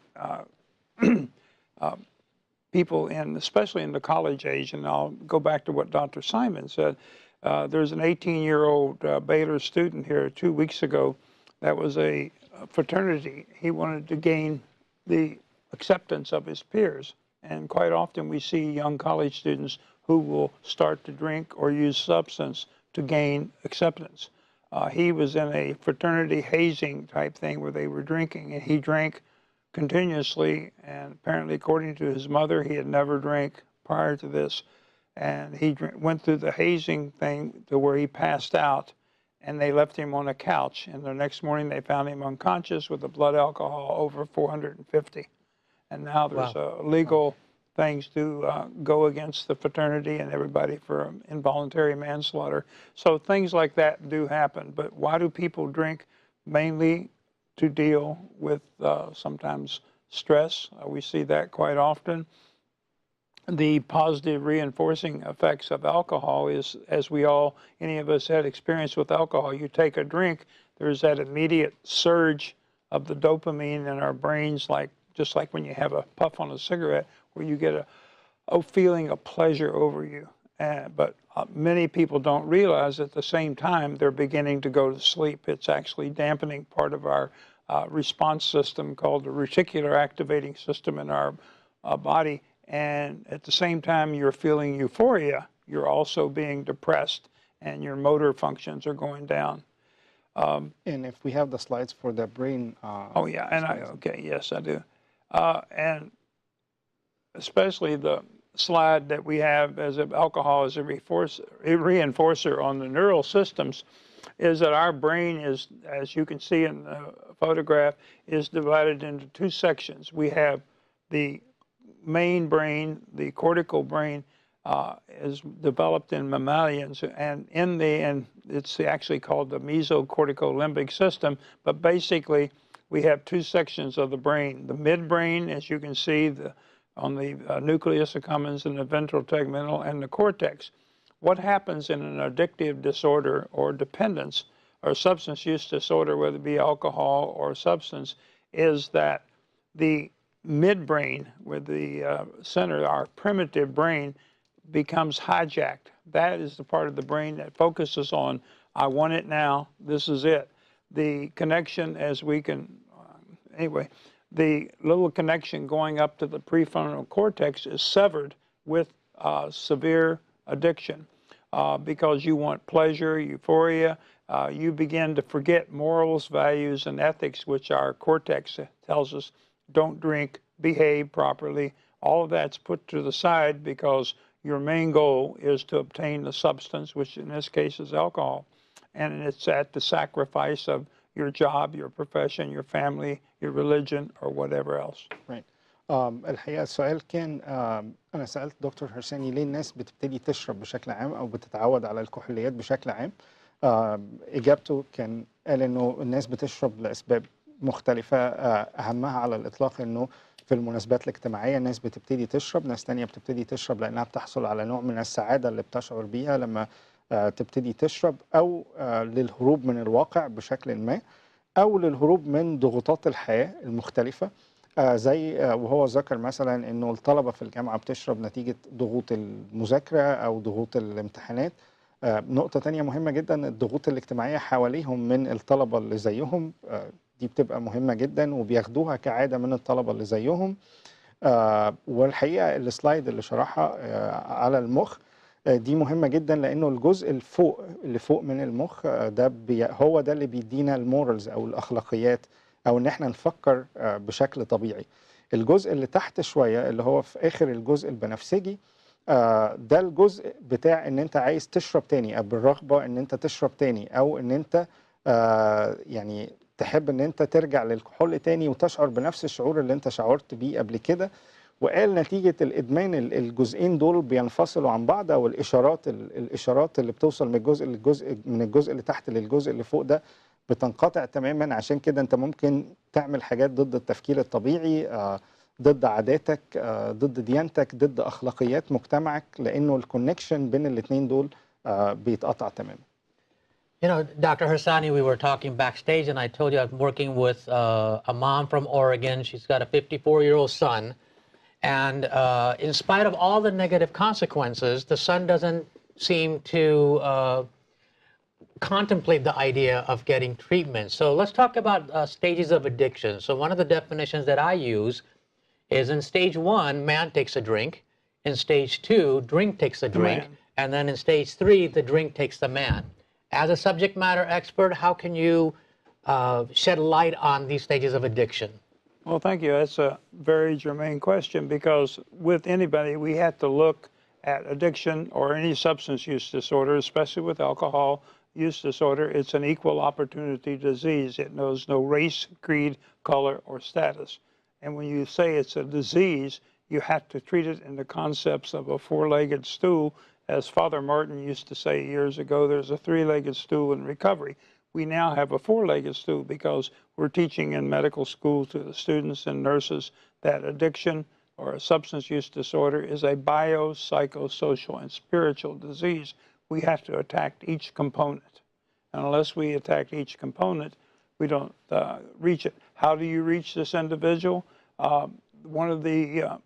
people, especially in the college age, and I'll go back to what Dr. Simon said. There's an 18-year-old Baylor student here 2 weeks ago that was a fraternity. He wanted to gain the acceptance of his peers. And quite often we see young college students who will start to drink or use substance to gain acceptance. He was in a fraternity hazing type thing where they were drinking, and he drank continuously, and apparently according to his mother, he had never drank prior to this. And he went through the hazing thing to where he passed out, and they left him on a couch. And the next morning they found him unconscious with a blood alcohol over 450. And now there's legal things to go against the fraternity and everybody for involuntary manslaughter. So things like that do happen. But why do people drink? Mainly to deal with sometimes stress. We see that quite often. The positive reinforcing effects of alcohol is, as any of us had experience with alcohol, you take a drink, there's that immediate surge of the dopamine in our brains, just like when you have a puff on a cigarette, where you get a feeling of pleasure over you. But many people don't realize at the same time they're beginning to go to sleep. It's actually dampening part of our response system called the reticular activating system in our body. And at the same time you're feeling euphoria, you're also being depressed and your motor functions are going down. And if we have the slides for the brain. Oh yeah, and okay, yes I do. And especially the slide that we have as alcohol as a reinforcer on the neural systems is that our brain is, as you can see in the photograph, is divided into two sections. We have the main brain, the cortical brain, is developed in mammalians, and it's actually called the mesocorticolimbic system, but basically we have two sections of the brain. The midbrain, as you can see, on the nucleus accumbens and the ventral tegmental and the cortex. What happens in an addictive disorder or dependence or substance use disorder, whether it be alcohol or substance, is that the midbrain, with the center, our primitive brain, becomes hijacked. That is the part of the brain that focuses on, I want it now, this is it. The connection, as we can, anyway, the little connection going up to the prefrontal cortex is severed with severe addiction because you want pleasure, euphoria. You begin to forget morals, values, and ethics, which our cortex tells us don't drink, behave properly. All of that's put to the side because your main goal is to obtain the substance, which in this case is alcohol. And it's at the sacrifice of your job, your profession, your family, your religion, or whatever else. Right. الحقيقة السؤال كان أنا سألت دكتور هرساني ليه الناس بتبتدي تشرب بشكل عام أو بتتعود على الكحوليات بشكل عام. إجابته كان قال إنه الناس بتشرب لأسباب مختلفة، أهمها على الإطلاق إنه في المناسبات الاجتماعية الناس بتبتدي تشرب، ناس تانية بتبتدي تشرب لأنها بتحصل على نوع من السعادة اللي بتشعر بيها لما تبتدي تشرب، أو للهروب من الواقع بشكل ما، أو للهروب من ضغوطات الحياة المختلفة. زي وهو ذكر مثلا إنه الطلبة في الجامعة بتشرب نتيجة ضغوط المذاكرة أو ضغوط الامتحانات. نقطة تانية مهمة جدا، الضغوط الاجتماعية حواليهم من الطلبة اللي زيهم، دي بتبقى مهمة جدا وبياخدوها كعادة من الطلبة اللي زيهم. والحقيقة السلايد اللي شرحها على المخ دي مهمة جدا، لأنه الجزء اللي فوق من المخ ده هو ده اللي بيدينا المورالز أو الأخلاقيات، أو إن احنا نفكر بشكل طبيعي. الجزء اللي تحت شوية اللي هو في آخر الجزء البنفسجي، ده الجزء بتاع ان انت عايز تشرب تاني، او بالرغبة ان انت تشرب تاني، او ان انت يعني تحب ان انت ترجع للكحول تاني وتشعر بنفس الشعور اللي انت شعرت بيه قبل كده. وقال نتيجة الادمان الجزئين دول بينفصلوا عن بعض، او الاشارات اللي بتوصل من الجزء اللي تحت للجزء اللي فوق ده بتنقطع تماما. عشان كده انت ممكن تعمل حاجات ضد التفكير الطبيعي، ضد عاداتك، ضد ديانتك، ضد اخلاقيات مجتمعك، لانه الكونكشن بين الاثنين دول بيتقطع تماما. You know, Dr. Harsany, we were talking backstage, and I told you I'm working with a mom from Oregon. She's got a 54-year-old son, and in spite of all the negative consequences, the son doesn't seem to contemplate the idea of getting treatment. So let's talk about stages of addiction. So one of the definitions that I use is in stage 1, man takes a drink. In stage 2, drink takes the drink. man. And then in stage 3, the drink takes the man. As a subject matter expert, how can you shed light on these stages of addiction? Well, thank you. That's a very germane question, because with anybody, we have to look at addiction or any substance use disorder, especially with alcohol use disorder. It's an equal opportunity disease. It knows no race, creed, color, or status. And when you say it's a disease, you have to treat it in the concepts of a four-legged stool. As Father Martin used to say years ago, there's a three-legged stool in recovery. We now have a four-legged stool because we're teaching in medical school to the students and nurses that addiction or a substance use disorder is a biopsychosocial and spiritual disease. We have to attack each component. And unless we attack each component, we don't reach it. How do you reach this individual? One of the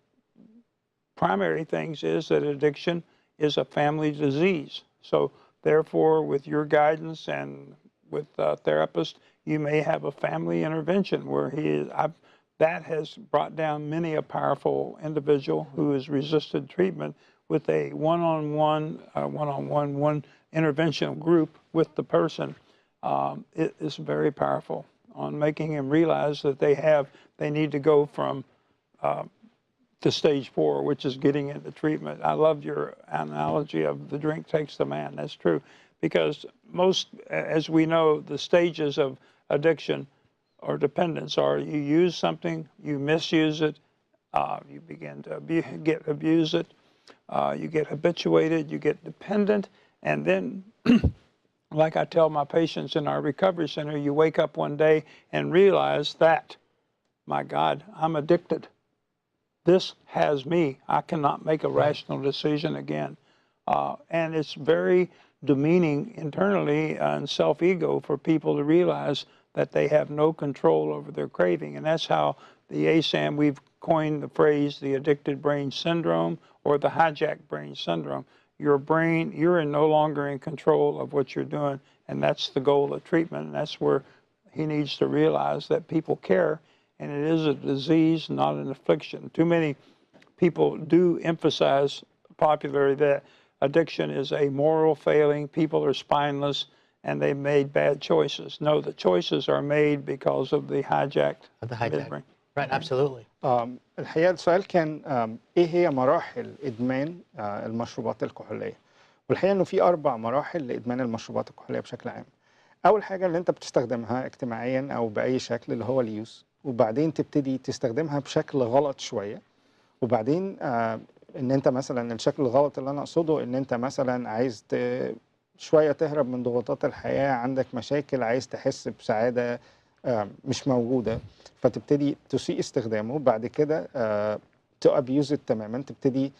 primary things is that addiction is a family disease. So therefore, with your guidance and with a therapist, you may have a family intervention where that has brought down many a powerful individual who has resisted treatment with a one-on-one intervention group with the person. It is very powerful on making him realize that they need to go from to stage 4, which is getting into treatment. I love your analogy of the drink takes the man. That's true, because as we know, the stages of addiction or dependence are you use something, you misuse it, you begin to abuse it, you get habituated, you get dependent, and then like I tell my patients in our recovery center, you wake up one day and realize that, my God, I'm addicted. This has me. I cannot make a rational decision again. And it's very demeaning internally and self-ego for people to realize that they have no control over their craving. And that's how the ASAM, we've coined the phrase, the addicted brain syndrome or the hijacked brain syndrome. Your brain, you're no longer in control of what you're doing. And that's the goal of treatment. And that's where he needs to realize that people care. And it is a disease, not an affliction. Too many people do emphasize popularly that addiction is a moral failing, people are spineless, and they made bad choices. No, the choices are made because of the hijacked midbrain. Right, absolutely. الحقيقة السؤال كان إيه هي مراحل إدمان المشروبات الكحولية؟ والحقيقة إنه في 4 مراحل لإدمان المشروبات الكحولية بشكل عام. أول حاجة اللي أنت بتستخدمها اجتماعيا أو بأي شكل اللي هو اليوز، وبعدين تبتدي تستخدمها بشكل غلط شوية، وبعدين ان انت مثلا الشكل الغلط اللي انا اقصده ان انت مثلا عايز شويه تهرب من ضغوطات الحياه، عندك مشاكل، عايز تحس بسعاده مش موجوده، فتبتدي تسيء استخدامه. بعد كده تو ابيوز تماما، تبتدي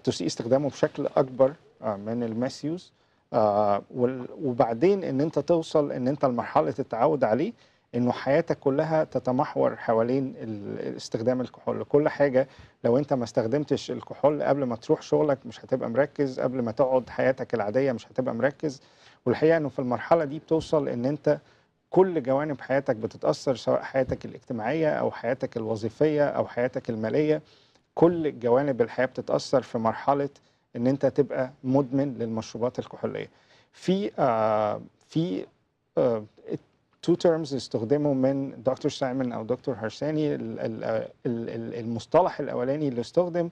تسيء استخدامه بشكل اكبر من المسيوز، وبعدين ان انت توصل ان انت لمرحله التعود عليه، انه حياتك كلها تتمحور حوالين استخدام الكحول. كل حاجه لو انت ما استخدمتش الكحول قبل ما تروح شغلك مش هتبقى مركز، قبل ما تقعد حياتك العاديه مش هتبقى مركز. والحقيقه انه في المرحله دي بتوصل ان انت كل جوانب حياتك بتتاثر، سواء حياتك الاجتماعيه او حياتك الوظيفيه او حياتك الماليه. كل جوانب الحياه بتتاثر في مرحله ان انت تبقى مدمن للمشروبات الكحوليه. في 2 terms استخدموا من دكتور سايمون او دكتور هرساني. المصطلح الاولاني اللي استخدم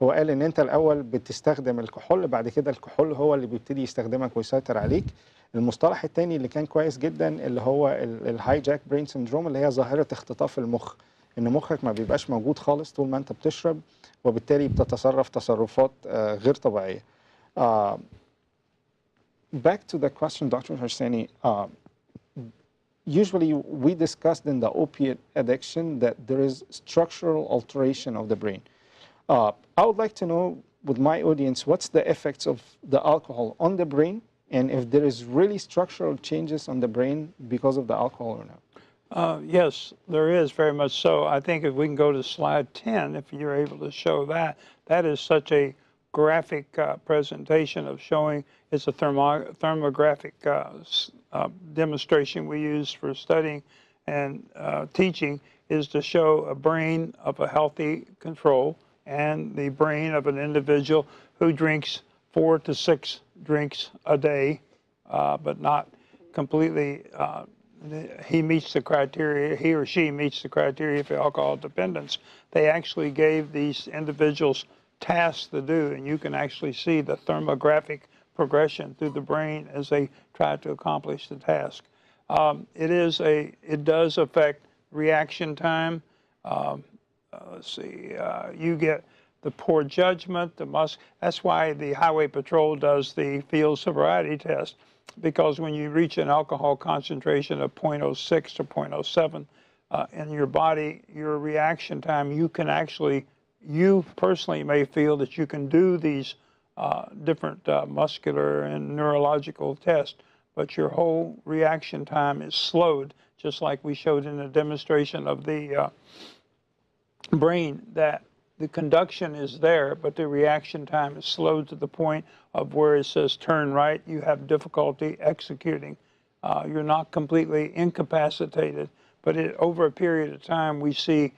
هو قال ان انت الاول بتستخدم الكحول، بعد كده الكحول هو اللي بيبتدي يستخدمك ويسيطر عليك. المصطلح الثاني اللي كان كويس جدا اللي هو الهايجاك برين سيندروم، اللي هي ظاهره اختطاف المخ، ان مخك ما بيبقاش موجود خالص طول ما انت بتشرب، وبالتالي بتتصرف تصرفات غير طبيعيه. Back to the question, Dr. Harsany. Usually we discussed in the opiate addiction that there is structural alteration of the brain. I would like to know with my audience what's the effects of the alcohol on the brain, and if there is really structural changes on the brain because of the alcohol or not. Yes, there is very much so. I think if we can go to slide 10, if you're able to show that, that is such a graphic presentation of showing, it's a thermographic demonstration we use for studying and teaching, is to show a brain of a healthy control and the brain of an individual who drinks 4 to 6 drinks a day, but not completely, he meets the criteria, he or she meets the criteria for alcohol dependence. They actually gave these individuals tasks to do, and you can actually see the thermographic progression through the brain as they try to accomplish the task. It does affect reaction time. Let's see, you get the poor judgment, that's why the Highway Patrol does the field sobriety test, because when you reach an alcohol concentration of 0.06 to 0.07 in your body, your reaction time, you personally may feel that you can do these different muscular and neurological tests, but your whole reaction time is slowed, just like we showed in the demonstration of the brain, that the conduction is there, but the reaction time is slowed to the point of where it says turn right, you have difficulty executing. You're not completely incapacitated, but over a period of time, we see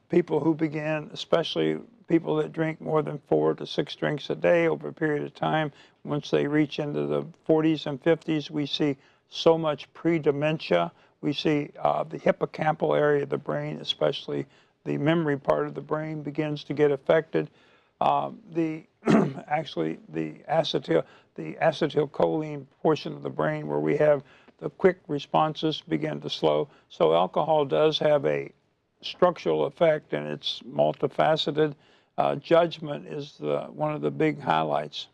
people who begin, especially people that drink more than 4 to 6 drinks a day over a period of time, once they reach into the 40s and 50s, we see so much pre-dementia. We see the hippocampal area of the brain, especially the memory part of the brain, begins to get affected. Actually, the acetylcholine portion of the brain, where we have the quick responses, begin to slow. So alcohol does have a structural effect, and it's multifaceted. Judgment is one of the big highlights.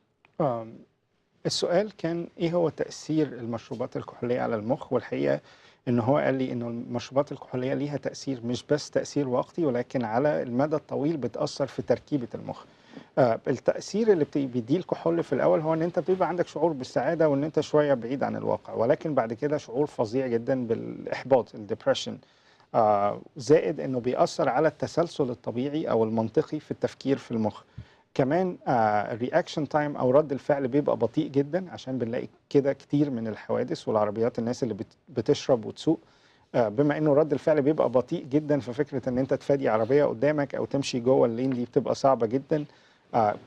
السؤال كان ايه هو تأثير المشروبات الكحولية على المخ، والحقيقة ان هو قال لي انه المشروبات الكحولية ليها تأثير مش بس تأثير وقتي، ولكن على المدى الطويل بتأثر في تركيبة المخ. التأثير اللي بيديه الكحول في الأول هو ان انت بيبقى عندك شعور بالسعادة وان انت شوية بعيد عن الواقع، ولكن بعد كده شعور فظيع جدا بالإحباط، الديبريشن، زائد انه بيأثر على التسلسل الطبيعي او المنطقي في التفكير في المخ. كمان الرياكشن تايم او رد الفعل بيبقى بطيء جدا، عشان بنلاقي كده كتير من الحوادث والعربيات، الناس اللي بتشرب وتسوق، بما انه رد الفعل بيبقى بطيء جدا، ففكره ان انت تفادي عربيه قدامك او تمشي جوه اللين دي بتبقى صعبه جدا.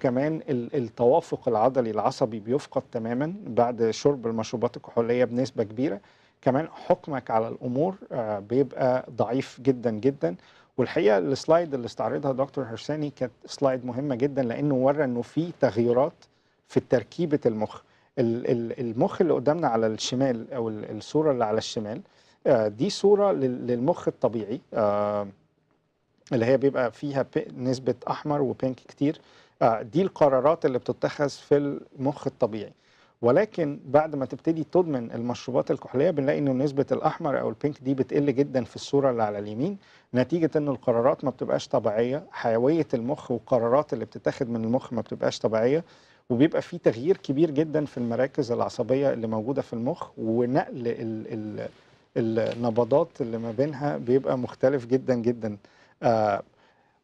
كمان التوافق العضلي العصبي بيفقد تماما بعد شرب المشروبات الكحوليه بنسبه كبيره. كمان حكمك على الامور بيبقى ضعيف جدا جدا. والحقيقه السلايد اللي استعرضها دكتور هرساني كانت سلايد مهمه جدا، لانه ورى انه في تغيرات في تركيبه المخ. المخ اللي قدامنا على الشمال، او الصوره اللي على الشمال، دي صوره للمخ الطبيعي، اللي هي بيبقى فيها نسبه احمر وبينك كتير. دي القرارات اللي بتتخذ في المخ الطبيعي. ولكن بعد ما تبتدي تدمن المشروبات الكحوليه بنلاقي انه نسبه الاحمر او البينك دي بتقل جدا في الصوره اللي على اليمين، نتيجه ان القرارات ما بتبقاش طبيعيه، حيويه المخ والقرارات اللي بتتاخد من المخ ما بتبقاش طبيعيه، وبيبقى في تغيير كبير جدا في المراكز العصبيه اللي موجوده في المخ، ونقل النبضات اللي ما بينها بيبقى مختلف جدا جدا.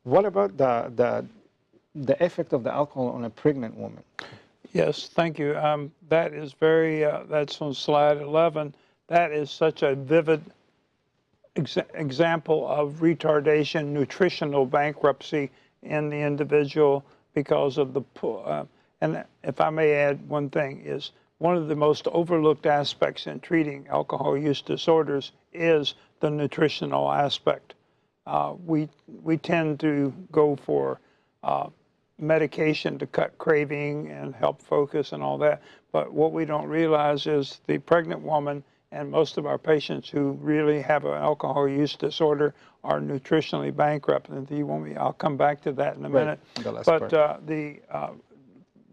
What about the effect of the alcohol on a pregnant woman? Yes, thank you. That is that's on slide 11. That is such a vivid example of retardation, nutritional bankruptcy in the individual because of the, and if I may add one thing, is one of the most overlooked aspects in treating alcohol use disorders is the nutritional aspect. We tend to go for medication to cut craving and help focus and all that. But what we don't realize is the pregnant woman and most of our patients who really have an alcohol use disorder are nutritionally bankrupt. And if you want me, I'll come back to that in a minute. But the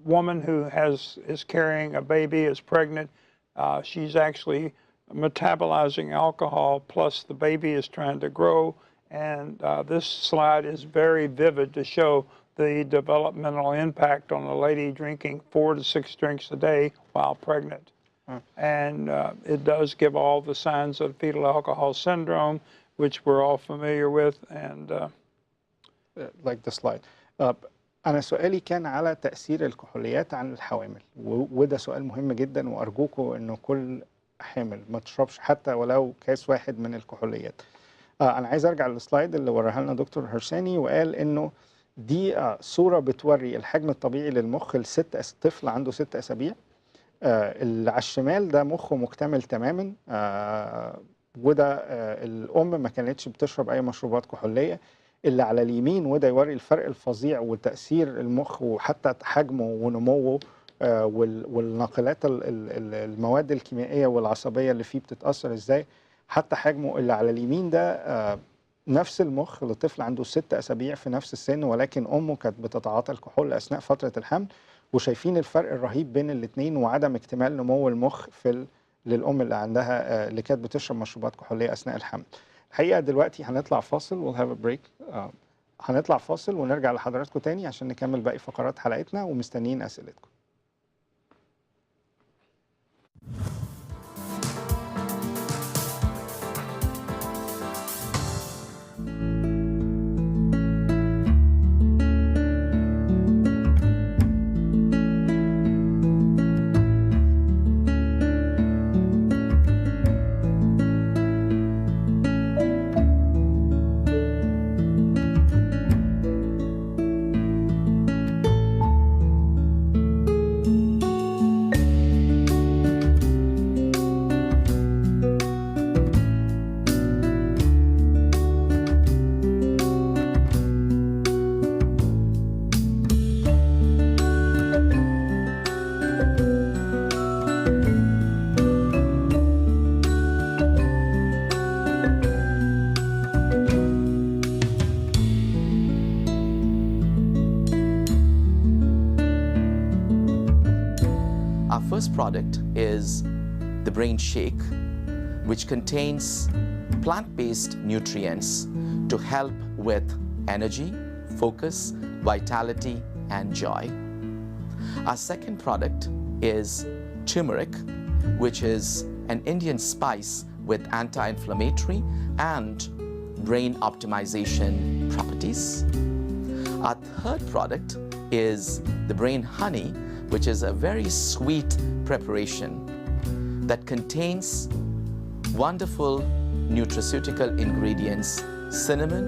woman who is carrying a baby, is pregnant, she's actually metabolizing alcohol, plus the baby is trying to grow. And this slide is very vivid to show the developmental impact on a lady drinking 4 to 6 drinks a day while pregnant. And it does give all the signs of fetal alcohol syndrome, which we're all familiar with. And like the slide. أنا سؤالي كان على تأثير الكحوليات عن الحوامل، وده سؤال مهم جدا، وأرجوكم إنه كل حامل ما تشربش حتى ولو كاس واحد من الكحوليات. أنا عايز أرجع للسلايد اللي وراها لنا دكتور هرساني، وقال إنه دي صورة بتوري الحجم الطبيعي للمخ طفل عنده 6 أسابيع. اللي على الشمال ده مخه مكتمل تماما، وده الأم ما كانتش بتشرب أي مشروبات كحولية. اللي على اليمين وده يوري الفرق الفظيع وتأثير المخ وحتى حجمه ونموه، والناقلات المواد الكيميائية والعصبية اللي فيه بتتأثر ازاي، حتى حجمه. اللي على اليمين ده نفس المخ لطفل عنده 6 أسابيع في نفس السن، ولكن أمه كانت بتتعاطى الكحول أثناء فترة الحمل. وشايفين الفرق الرهيب بين الاثنين وعدم اكتمال نمو المخ للأم اللي عندها اللي كانت بتشرب مشروبات كحولية أثناء الحمل. الحقيقة دلوقتي هنطلع فاصل، we'll have a break. هنطلع فاصل ونرجع لحضراتكم تاني عشان نكمل باقي فقرات حلقتنا، ومستنيين أسئلتكم. First product is the Brain Shake, which contains plant-based nutrients to help with energy, focus, vitality, and joy. Our second product is turmeric, which is an Indian spice with anti-inflammatory and brain optimization properties. Our third product is the Brain Honey, which is a very sweet preparation that contains wonderful nutraceutical ingredients, cinnamon,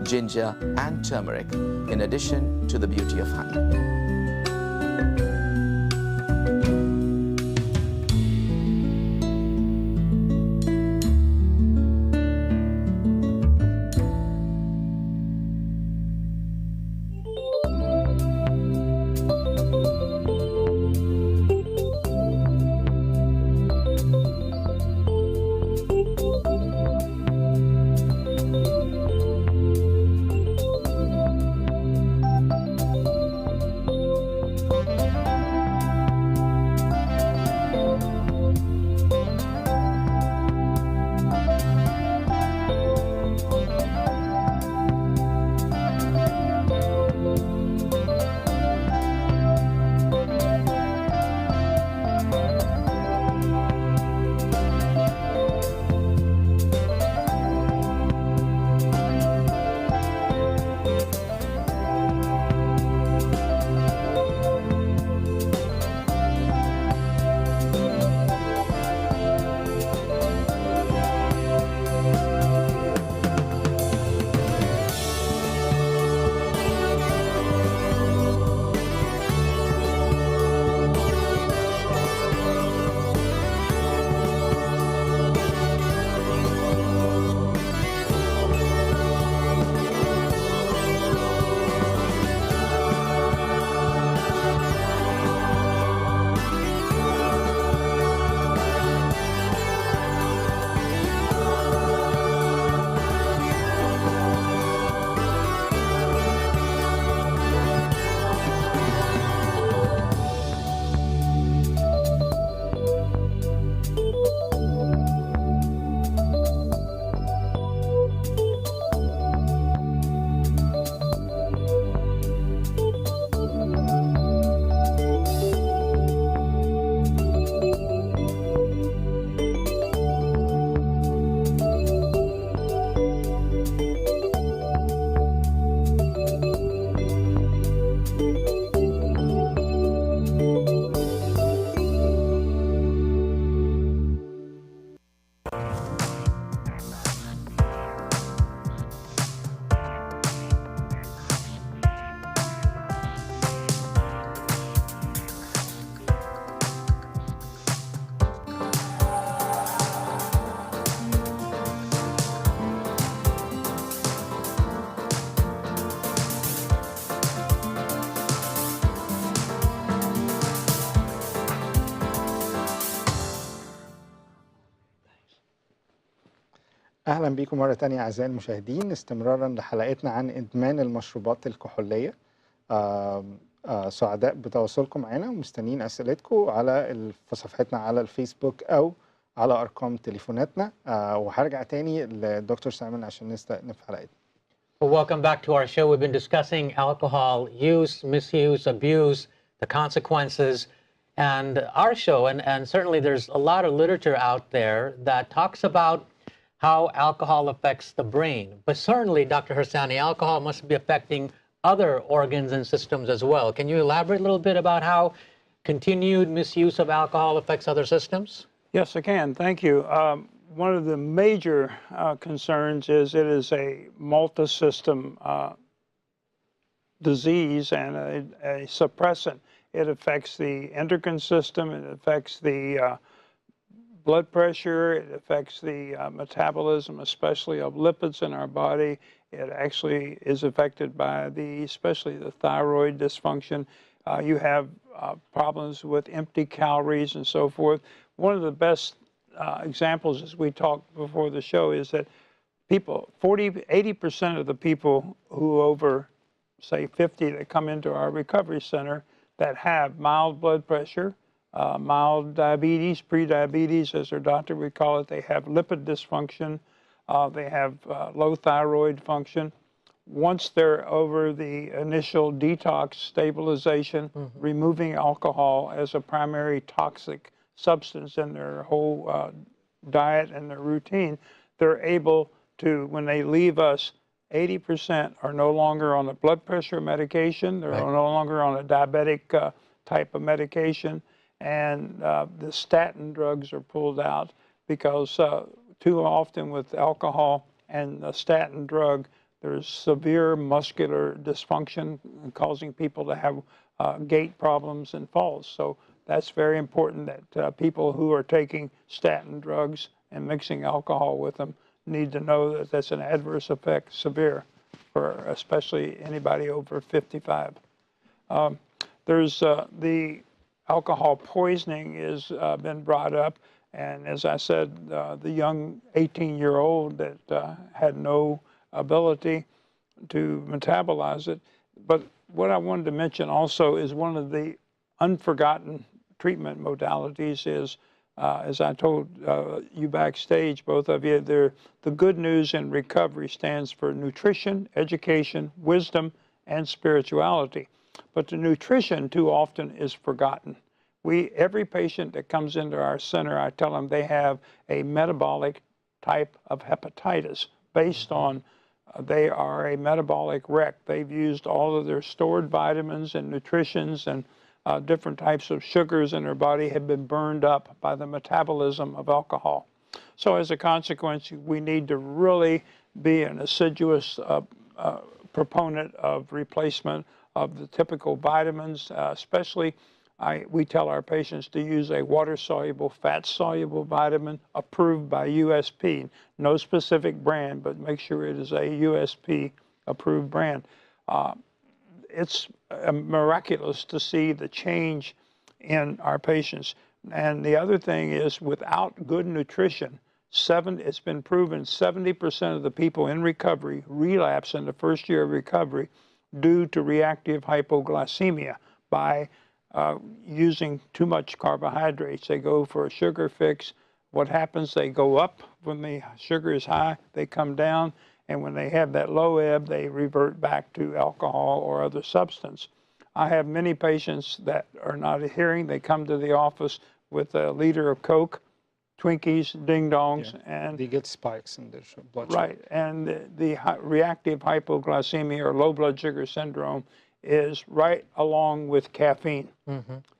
ginger, and turmeric, in addition to the beauty of honey. أهلا بكم مرة تانية أعزائي المشاهدين، استمرارا لحلقتنا عن إدمان المشروبات الكحولية. سعداء بتواصلكم معنا ومستنيين أسئلتكم في صفحتنا على الفيسبوك أو على أرقام تليفوناتنا. وهرجع تاني للدكتور سايمون عشان نستأنف حلقتنا. Well, welcome back to our show. We've been discussing alcohol use, misuse, abuse, the consequences, and our show, and certainly there's a lot of literature out there that talks about how alcohol affects the brain. But certainly, Dr. Harsany, alcohol must be affecting other organs and systems as well. Can you elaborate a little bit about how continued misuse of alcohol affects other systems? Yes, I can. Thank you. One of the major concerns is it is a multi-system disease and a suppressant. It affects the endocrine system, it affects the blood pressure, it affects the metabolism, especially of lipids in our body. It actually is affected by especially the thyroid dysfunction. You have problems with empty calories and so forth. One of the best examples, as we talked before the show, is that 80% of the people who over, say, 50 that come into our recovery center that have mild blood pressure, mild diabetes, pre-diabetes, as their doctor would call it, they have lipid dysfunction, they have low thyroid function. Once they're over the initial detox stabilization, removing alcohol as a primary toxic substance in their whole diet and their routine, they're able to, when they leave us, 80% are no longer on a blood pressure medication, they're no longer on a diabetic type of medication, and the statin drugs are pulled out because too often with alcohol and the statin drug, there's severe muscular dysfunction causing people to have gait problems and falls. So that's very important that people who are taking statin drugs and mixing alcohol with them need to know that that's an adverse effect, severe, for especially anybody over 55. There's the alcohol poisoning has been brought up, and as I said, the young 18-year-old that had no ability to metabolize it. But what I wanted to mention also is one of the unforgotten treatment modalities is, as I told you backstage, both of you, the good news in recovery stands for nutrition, education, wisdom, and spirituality. But the nutrition too often is forgotten. Every patient that comes into our center, I tell them they have a metabolic type of hepatitis based on they are a metabolic wreck. They've used all of their stored vitamins and nutritions and different types of sugars in their body have been burned up by the metabolism of alcohol. So as a consequence, we need to really be an assiduous proponent of replacement of the typical vitamins, especially we tell our patients to use a water-soluble, fat-soluble vitamin approved by USP. No specific brand, but make sure it is a USP-approved brand. It's miraculous to see the change in our patients. And the other thing is, without good nutrition, it's been proven 70% of the people in recovery relapse in the first year of recovery due to reactive hypoglycemia by using too much carbohydrates. They go for a sugar fix. What happens? They go up when the sugar is high, they come down, and when they have that low ebb, they revert back to alcohol or other substance. I have many patients that are not adhering. They come to the office with a liter of Coke, Twinkies, Ding Dongs, and they get spikes in their blood sugar. Right, and the reactive hypoglycemia or low blood sugar syndrome is right along with caffeine.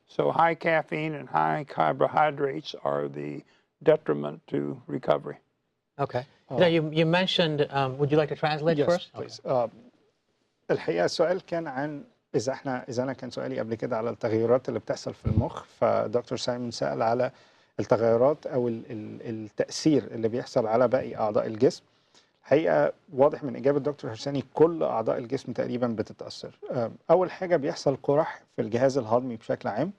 So high caffeine and high carbohydrates are the detriment to recovery. Okay. You mentioned, would you like to translate first? Please. الحقيقة السؤال كان عن إذا أنا كان سؤالي قبل كده على التغيرات اللي بتحصل في المخ، فدكتور سايمون سأل على التغيرات أو التأثير اللي بيحصل على باقي أعضاء الجسم. الحقيقة واضح من إجابة دكتور هرساني كل أعضاء الجسم تقريبا بتتأثر. أول حاجة بيحصل قرح في الجهاز الهضمي بشكل عام،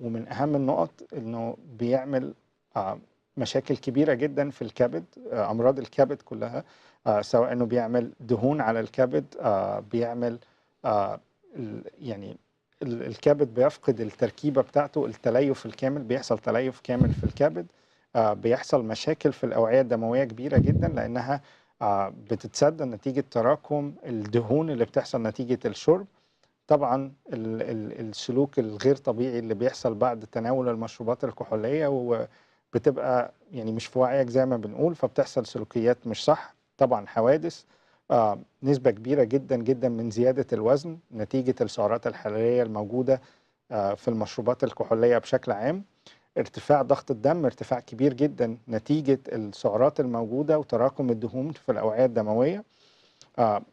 ومن أهم النقط إنه بيعمل مشاكل كبيرة جدا في الكبد، أمراض الكبد كلها، سواء أنه بيعمل دهون على الكبد، بيعمل يعني الكبد بيفقد التركيبة بتاعته، التليف الكامل، بيحصل تليف كامل في الكبد، بيحصل مشاكل في الأوعية الدموية كبيرة جدا، لأنها بتتسد نتيجة تراكم الدهون اللي بتحصل نتيجة الشرب. طبعا السلوك الغير طبيعي اللي بيحصل بعد تناول المشروبات الكحولية، وبتبقى يعني مش في وعيك زي ما بنقول، فبتحصل سلوكيات مش صح. طبعا حوادث، نسبة كبيرة جدا جدا من زيادة الوزن نتيجة السعرات الحرارية الموجودة في المشروبات الكحولية بشكل عام. ارتفاع ضغط الدم، ارتفاع كبير جدا نتيجة السعرات الموجودة وتراكم الدهون في الأوعية الدموية.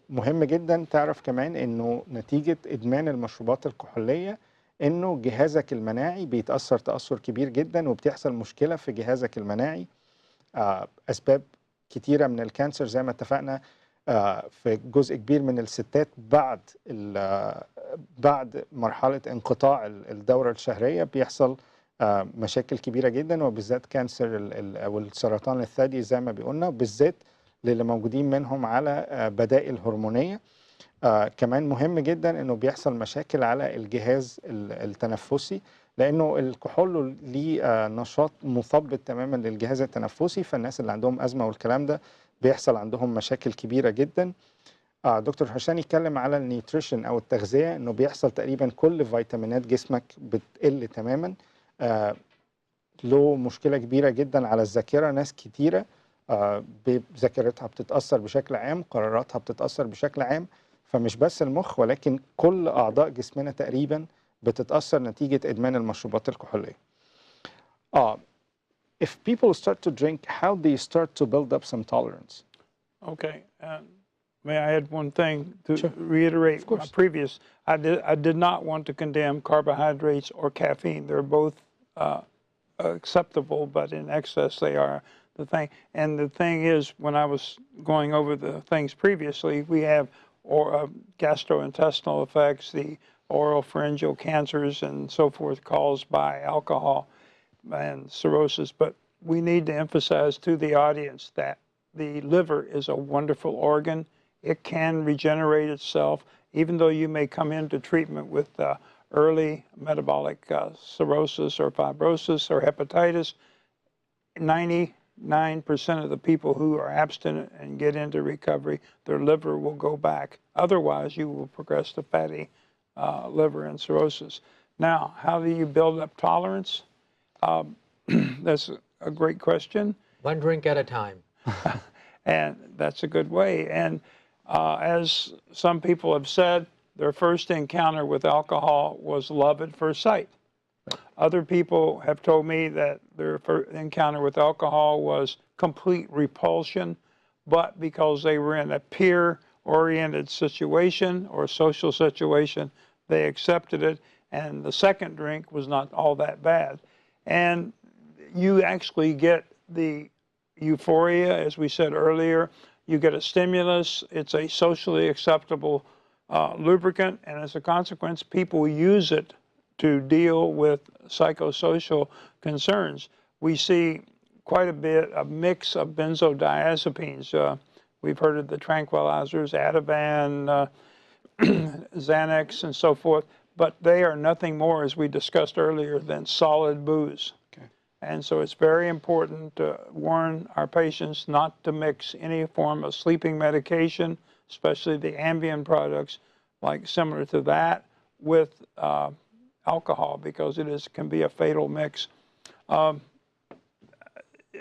مهم جدا تعرف كمان انه نتيجة ادمان المشروبات الكحولية انه جهازك المناعي بيتأثر تأثر كبير جدا، وبتحصل مشكلة في جهازك المناعي. اسباب كتيرة من الكانسر زي ما اتفقنا، في جزء كبير من الستات بعد مرحلة انقطاع الدورة الشهرية بيحصل مشاكل كبيرة جدا، وبالذات كانسر او السرطان الثدي زي ما بيقولنا، بالذات للي موجودين منهم على بدائل هرمونية. كمان مهم جدا انه بيحصل مشاكل على الجهاز التنفسي، لانه الكحول ليه نشاط مثبط تماما للجهاز التنفسي، فالناس اللي عندهم ازمة والكلام ده بيحصل عندهم مشاكل كبيرة جدا. دكتور هرساني اتكلم على النيوتريشن او التغذية، انه بيحصل تقريبا كل فيتامينات جسمك بتقل تماما. له مشكلة كبيرة جدا على الذاكرة، ناس كتيرة ذاكرتها بتتأثر بشكل عام، قراراتها بتتأثر بشكل عام، فمش بس المخ ولكن كل أعضاء جسمنا تقريبا بتتأثر نتيجة إدمان المشروبات الكحولية. If people start to drink, how do you start to build up some tolerance? Okay. May I add one thing to Sure. reiterate Of course. my previous? I did not want to condemn carbohydrates or caffeine. They're both acceptable, but in excess they are the thing. And the thing is, when I was going over the things previously, we have gastrointestinal effects, the oropharyngeal cancers and so forth caused by alcohol and cirrhosis. But we need to emphasize to the audience that the liver is a wonderful organ. It can regenerate itself, even though you may come into treatment with early metabolic cirrhosis or fibrosis or hepatitis. 99% of the people who are abstinent and get into recovery, their liver will go back. Otherwise, you will progress to fatty liver and cirrhosis. Now, how do you build up tolerance? That's a great question. One drink at a time. And that's a good way. And as some people have said, their first encounter with alcohol was love at first sight. Other people have told me that their first encounter with alcohol was complete repulsion, but because they were in a peer-oriented situation or social situation, they accepted it, and the second drink was not all that bad. And you actually get the euphoria, as we said earlier. You get a stimulus. It's a socially acceptable lubricant, and as a consequence, people use it to deal with psychosocial concerns. We see quite a bit of mix of benzodiazepines. We've heard of the tranquilizers, Ativan, Xanax, and so forth, but they are nothing more, as we discussed earlier, than solid booze. And so it's very important to warn our patients not to mix any form of sleeping medication, especially the Ambien products, like similar to that, with alcohol, because it can be a fatal mix.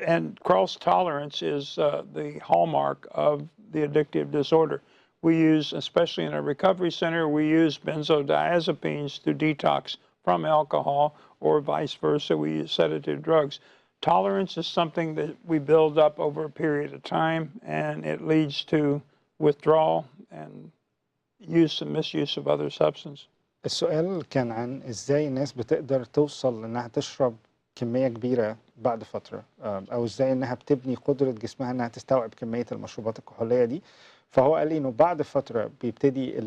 And cross tolerance is the hallmark of the addictive disorder. We use, especially in a recovery center, we use benzodiazepines to detox from alcohol, or vice versa. We use sedative drugs. Tolerance is something that we build up over a period of time, and it leads to withdrawal and use and misuse of other substances. السؤال كان عن ازاي الناس بتقدر توصل انها تشرب كمية كبيرة بعد فتره، او ازاي انها بتبني قدره جسمها انها تستوعب كميه المشروبات الكحوليه دي. فهو قال لي انه بعد فتره بيبتدي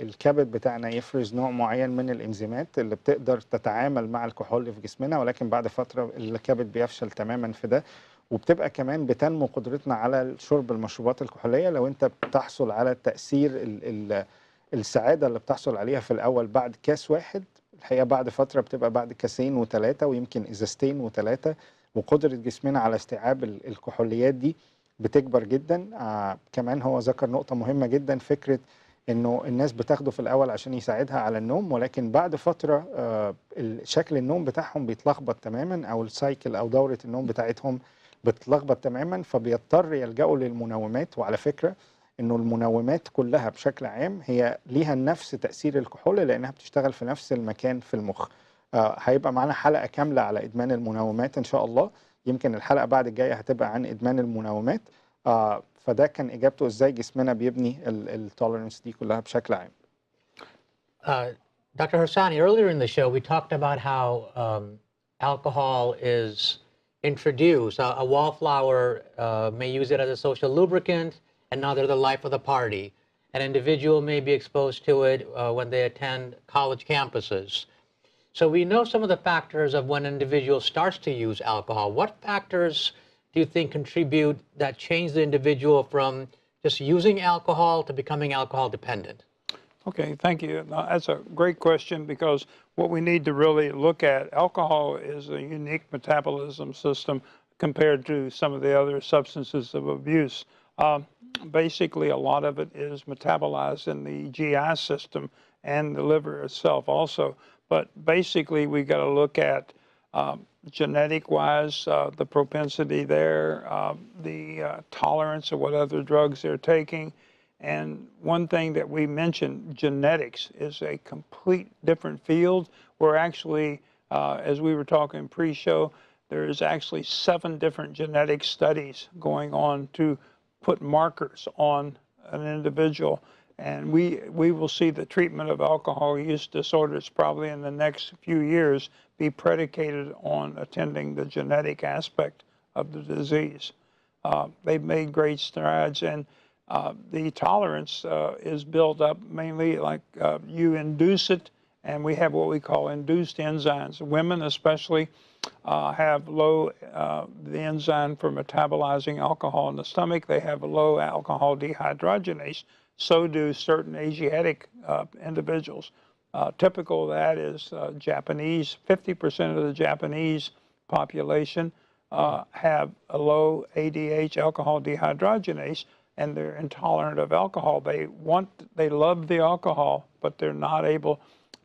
الكبد بتاعنا يفرز نوع معين من الانزيمات اللي بتقدر تتعامل مع الكحول في جسمنا، ولكن بعد فتره الكبد بيفشل تماما في ده. وبتبقى كمان بتنمو قدرتنا على شرب المشروبات الكحوليه لو انت بتحصل على تاثير السعاده اللي بتحصل عليها في الاول بعد كاس واحد. الحقيقه بعد فتره بتبقى بعد كاسين وثلاثه ويمكن ازازتين وثلاثه، وقدره جسمنا على استيعاب الكحوليات دي بتكبر جدا. كمان هو ذكر نقطه مهمه جدا، فكره انه الناس بتاخده في الاول عشان يساعدها على النوم، ولكن بعد فتره شكل النوم بتاعهم بيتلخبط تماما، او السايكل او دوره النوم بتاعتهم بتتلخبط تماما، فبيضطر يلجأوا للمنومات. وعلى فكره انه المنومات كلها بشكل عام هي ليها نفس تأثير الكحول لانها بتشتغل في نفس المكان في المخ. هيبقى معانا حلقة كاملة على ادمان المنومات ان شاء الله، يمكن الحلقة بعد الجاية هتبقى عن ادمان المنومات. فده كان اجابته ازاي جسمنا بيبني التولرنس دي كلها بشكل عام. Dr. Harsany, earlier in the show we talked about how alcohol is introduced. A wallflower may use it as a social lubricant, and now they're the life of the party. An individual may be exposed to it when they attend college campuses. So we know some of the factors of when an individual starts to use alcohol. What factors do you think contribute that change the individual from just using alcohol to becoming alcohol dependent? Okay, thank you. That's a great question, because what we need to really look at, alcohol is a unique metabolism system compared to some of the other substances of abuse. Basically, a lot of it is metabolized in the GI system and the liver itself also. But basically, we got to look at genetic-wise, the propensity there, the tolerance of what other drugs they're taking. And one thing that we mentioned, genetics, is a complete different field. We're actually, as we were talking pre-show, there is actually 7 different genetic studies going on to put markers on an individual. And we will see the treatment of alcohol use disorders probably in the next few years be predicated on attending the genetic aspect of the disease. They've made great strides, and the tolerance is built up mainly like you induce it, and we have what we call induced enzymes. Women especially have low, the enzyme for metabolizing alcohol in the stomach. They have a low alcohol dehydrogenase. So do certain Asiatic individuals. Typical of that is Japanese. 50% of the Japanese population have a low ADH, alcohol dehydrogenase, and they're intolerant of alcohol. They love the alcohol, but they're not able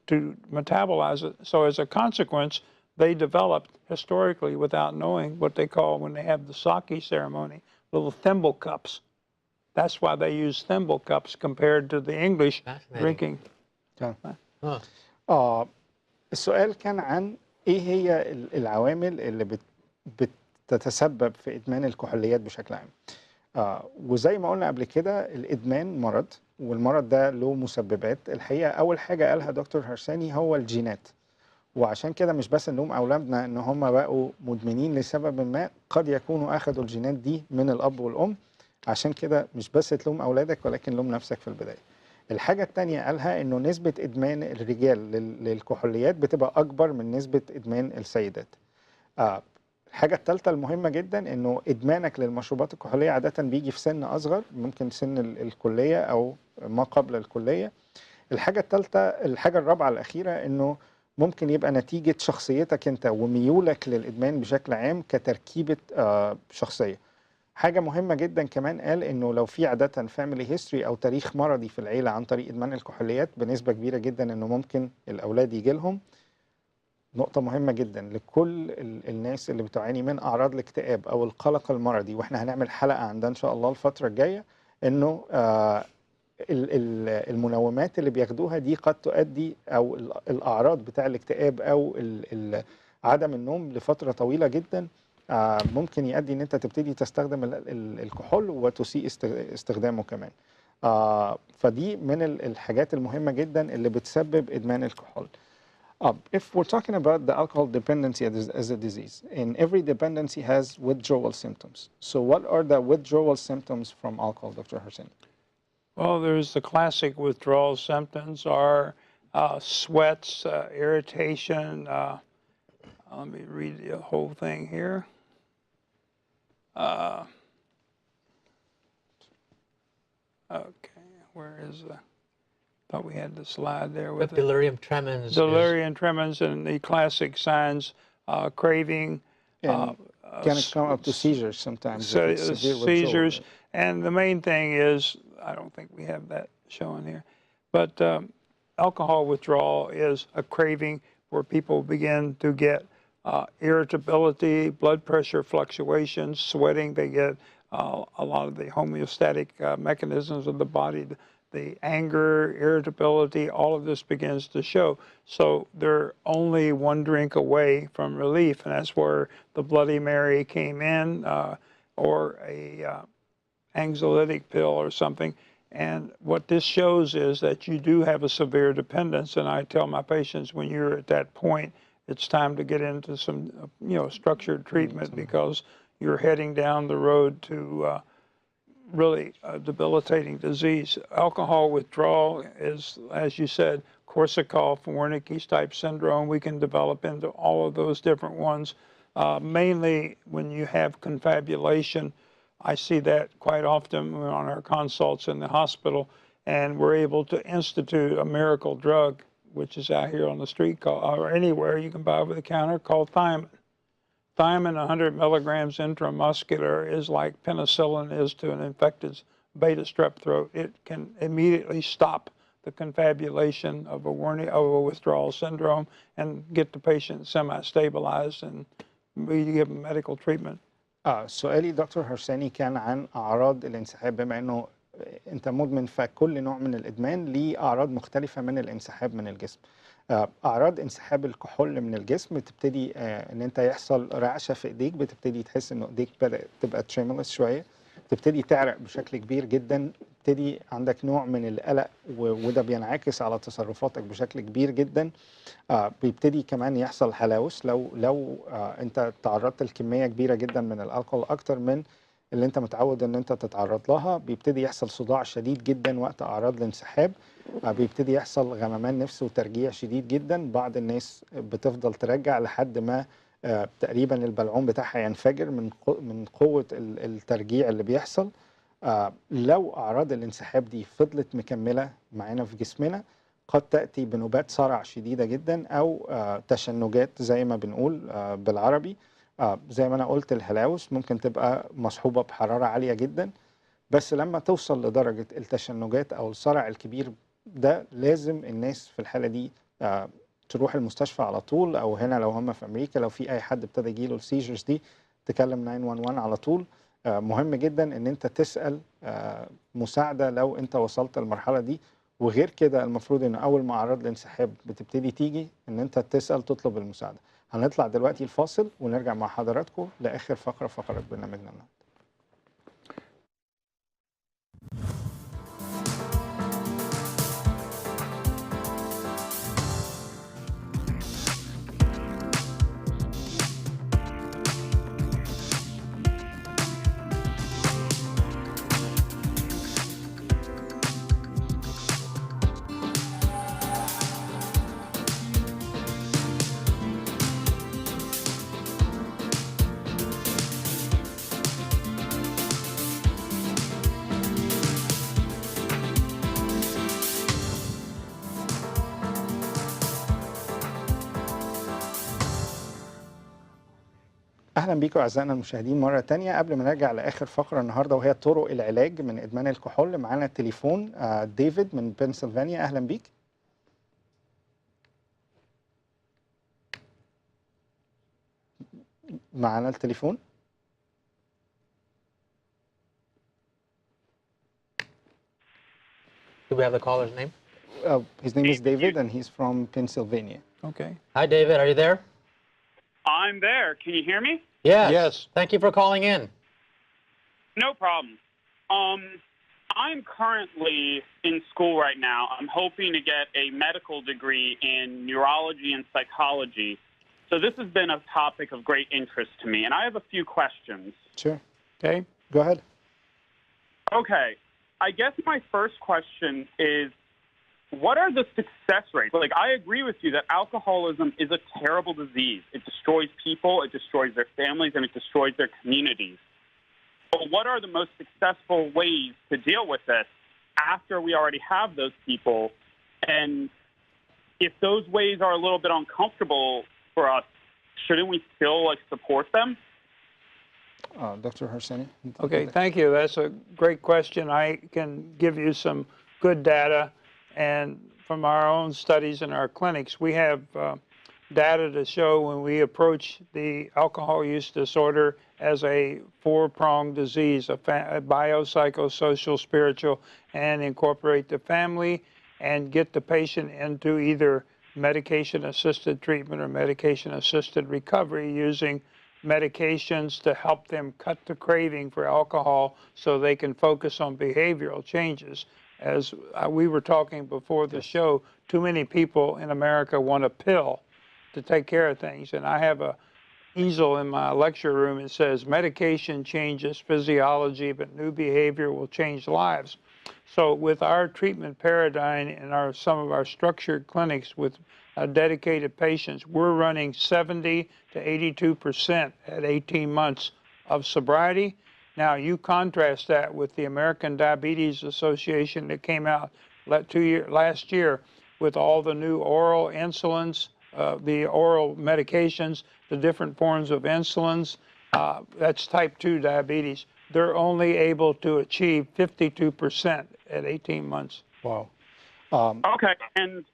to metabolize it. So as a consequence, they developed historically, without knowing, what they call, when they have the sake ceremony, little thimble cups. That's why they use thimble cups compared to the English drinking. السؤال كان عن ايه هي العوامل اللي بتتسبب في ادمان الكحوليات بشكل عام. وزي ما قلنا قبل كده، الادمان مرض، والمرض ده له مسببات. الحقيقه اول حاجه قالها دكتور هرساني هو الجينات، وعشان كده مش بس نلوم اولادنا ان هم بقوا مدمنين لسبب ما، قد يكونوا اخذوا الجينات دي من الاب والام. عشان كده مش بس تلوم اولادك ولكن لوم نفسك في البدايه. الحاجه الثانيه قالها انه نسبه ادمان الرجال للكحوليات بتبقى اكبر من نسبه ادمان السيدات. الحاجة الثالثة المهمة جدا انه ادمانك للمشروبات الكحولية عادة بيجي في سن اصغر، ممكن سن الكلية او ما قبل الكلية. الحاجة الثالثة، الحاجة الرابعة الأخيرة، انه ممكن يبقى نتيجة شخصيتك انت وميولك للادمان بشكل عام كتركيبة شخصية. حاجة مهمة جدا كمان قال انه لو في عادة فاميلي هيستوري او تاريخ مرضي في العيلة عن طريق ادمان الكحوليات، بنسبة كبيرة جدا انه ممكن الاولاد يجي لهم. نقطة مهمة جدا لكل الناس اللي بتعاني من أعراض الاكتئاب أو القلق المرضي، وإحنا هنعمل حلقة عن ده إن شاء الله الفترة الجاية، إنه المنومات اللي بياخدوها دي قد تؤدي، أو الأعراض بتاع الاكتئاب أو عدم النوم لفترة طويلة جدا ممكن يؤدي إن أنت تبتدي تستخدم الكحول وتسيء استخدامه كمان. فدي من الحاجات المهمة جدا اللي بتسبب إدمان الكحول. If we're talking about the alcohol dependency as a disease, and every dependency has withdrawal symptoms. So what are the withdrawal symptoms from alcohol, Dr. Harsany? Well, there's the classic withdrawal symptoms are sweats, irritation. Let me read the whole thing here. Okay, where is the? Thought we had the slide there with delirium tremens. Delirium tremens and the classic signs, craving. And can it come up to seizures sometimes? Seizures. And the main thing is, I don't think we have that showing here, but alcohol withdrawal is a craving where people begin to get irritability, blood pressure fluctuations, sweating. They get a lot of the homeostatic mechanisms of the body, the anger, irritability, all of this begins to show. So they're only one drink away from relief, and that's where the Bloody Mary came in, or a anxiolytic pill or something. And what this shows is that you do have a severe dependence, and I tell my patients when you're at that point, it's time to get into some structured treatment because you're heading down the road to really a debilitating disease. Alcohol withdrawal is, as you said, Korsakoff-Wernicke type syndrome. We can develop into all of those different ones. Mainly when you have confabulation, I see that quite often on our consults in the hospital, and we're able to institute a miracle drug, which is out here on the street or anywhere you can buy over the counter, called thiamine. Thiamine 100 milligrams intramuscular is like penicillin is to an infected beta strep throat. It can immediately stop the confabulation of a withdrawal syndrome and get the patient semi-stabilized, and we give them medical treatment. سؤالي دكتور هرساني كان عن أعراض الانسحاب. بما أنه أنت مدمن فكل نوع من الإدمان ليه أعراض مختلفة من الانسحاب من الجسم. أعراض انسحاب الكحول من الجسم تبتدي إن أنت يحصل رعشة في إيديك، بتبتدي تحس إنه إيديك بدأت تبقى تريمولس شوية، تبتدي تعرق بشكل كبير جدا، تبتدي عندك نوع من القلق وده بينعكس على تصرفاتك بشكل كبير جدا. بيبتدي كمان يحصل هلاوس لو أنت تعرضت لكمية كبيرة جدا من الألكول أكتر من اللي أنت متعود إن أنت تتعرض لها. بيبتدي يحصل صداع شديد جدا وقت أعراض الانسحاب. بيبتدي يحصل غممان نفس وترجيع شديد جدا. بعض الناس بتفضل ترجع لحد ما تقريبا البلعوم بتاعها ينفجر من قوة الترجيع اللي بيحصل. لو أعراض الانسحاب دي فضلت مكملة معانا في جسمنا قد تأتي بنوبات صرع شديدة جدا أو تشنجات زي ما بنقول بالعربي. زي ما أنا قلت الهلاوس ممكن تبقى مصحوبة بحرارة عالية جدا، بس لما توصل لدرجة التشنجات أو الصرع الكبير ده لازم الناس في الحالة دي تروح المستشفى على طول، أو هنا لو هم في أمريكا لو في أي حد ابتدى يجيله السيجرز دي تكلم 911 على طول. مهم جدا إن أنت تسأل مساعدة لو أنت وصلت للمرحلة دي. وغير كده المفروض إن أول ما أعراض الانسحاب بتبتدي تيجي إن أنت تسأل تطلب المساعدة. هنطلع دلوقتي الفاصل ونرجع مع حضراتكم لآخر فقرة برنامجنا النهارده. اهلا بيكم اعزائنا المشاهدين مره تانية. قبل ما نرجع لاخر فقره النهارده وهي طرق العلاج من ادمان الكحول، معانا التليفون ديفيد من بنسلفانيا. اهلا بيك. معانا التليفون. Do we have the caller's name? His name is David and he's from Pennsylvania. Okay. Hi, David. Are you there? I'm there. Can you hear me? Yes. Yes. Thank you for calling in. No problem. I'm currently in school right now. I'm hoping to get a medical degree in neurology and psychology. So this has been a topic of great interest to me, and I have a few questions. Sure. Okay. Go ahead. Okay. I guess my first question is, what are the success rates? Like, I agree with you that alcoholism is a terrible disease. It destroys people, it destroys their families, and it destroys their communities. But what are the most successful ways to deal with this after we already have those people? And if those ways are a little bit uncomfortable for us, shouldn't we still, like, support them? Dr. Harsany? Okay, thank you. That's a great question. I can give you some good data. And from our own studies in our clinics, we have data to show when we approach the alcohol use disorder as a four-pronged disease, a biopsychosocial, spiritual, and incorporate the family and get the patient into either medication-assisted treatment or medication-assisted recovery using medications to help them cut the craving for alcohol so they can focus on behavioral changes. As we were talking before the show, too many people in America want a pill to take care of things. And I have a easel in my lecture room. It says, medication changes physiology, but new behavior will change lives. So with our treatment paradigm and some of our structured clinics with dedicated patients, we're running 70 to 82% at 18 months of sobriety. Now, you contrast that with the American Diabetes Association that came out last year with all the new oral insulins, the oral medications, the different forms of insulins. That's type 2 diabetes. They're only able to achieve 52% at 18 months. Wow. Okay, and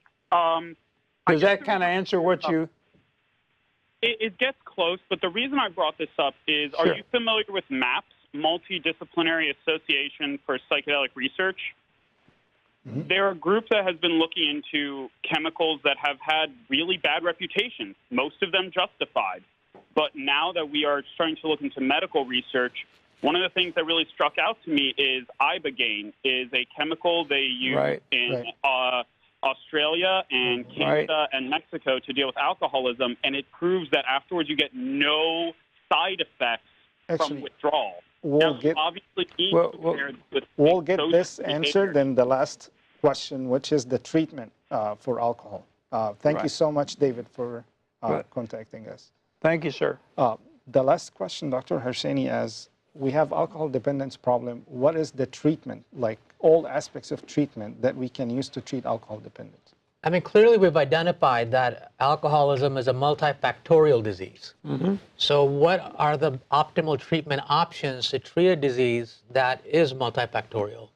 does that kind of answer what you... It gets close, but the reason I brought this up is, Sure. Are you familiar with MAPS, Multidisciplinary Association for Psychedelic Research? Mm-hmm. They're a group that has been looking into chemicals that have had really bad reputations, most of them justified. But now that we are starting to look into medical research, one of the things that really struck out to me is ibogaine is a chemical they use in Australia and Canada and Mexico to deal with alcoholism, and it proves that afterwards you get no side effects from withdrawal. We'll get this answered in the last question, which is the treatment for alcohol. Thank you so much, David, for contacting us. Thank you, sir. The last question, Dr. Harsany, as we have alcohol dependence problem, what is the treatment, like all aspects of treatment that we can use to treat alcohol dependence? I mean, clearly we've identified that alcoholism is a multifactorial disease. Mm-hmm. So what are the optimal treatment options to treat a disease that is multifactorial?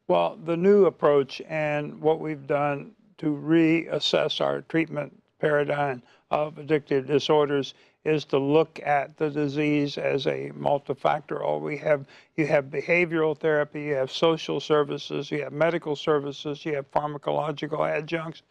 Well, the new approach and what we've done to reassess our treatment paradigm of addictive disorders is to look at the disease as a multifactorial. You have behavioral therapy, you have social services, you have medical services, you have pharmacological adjuncts.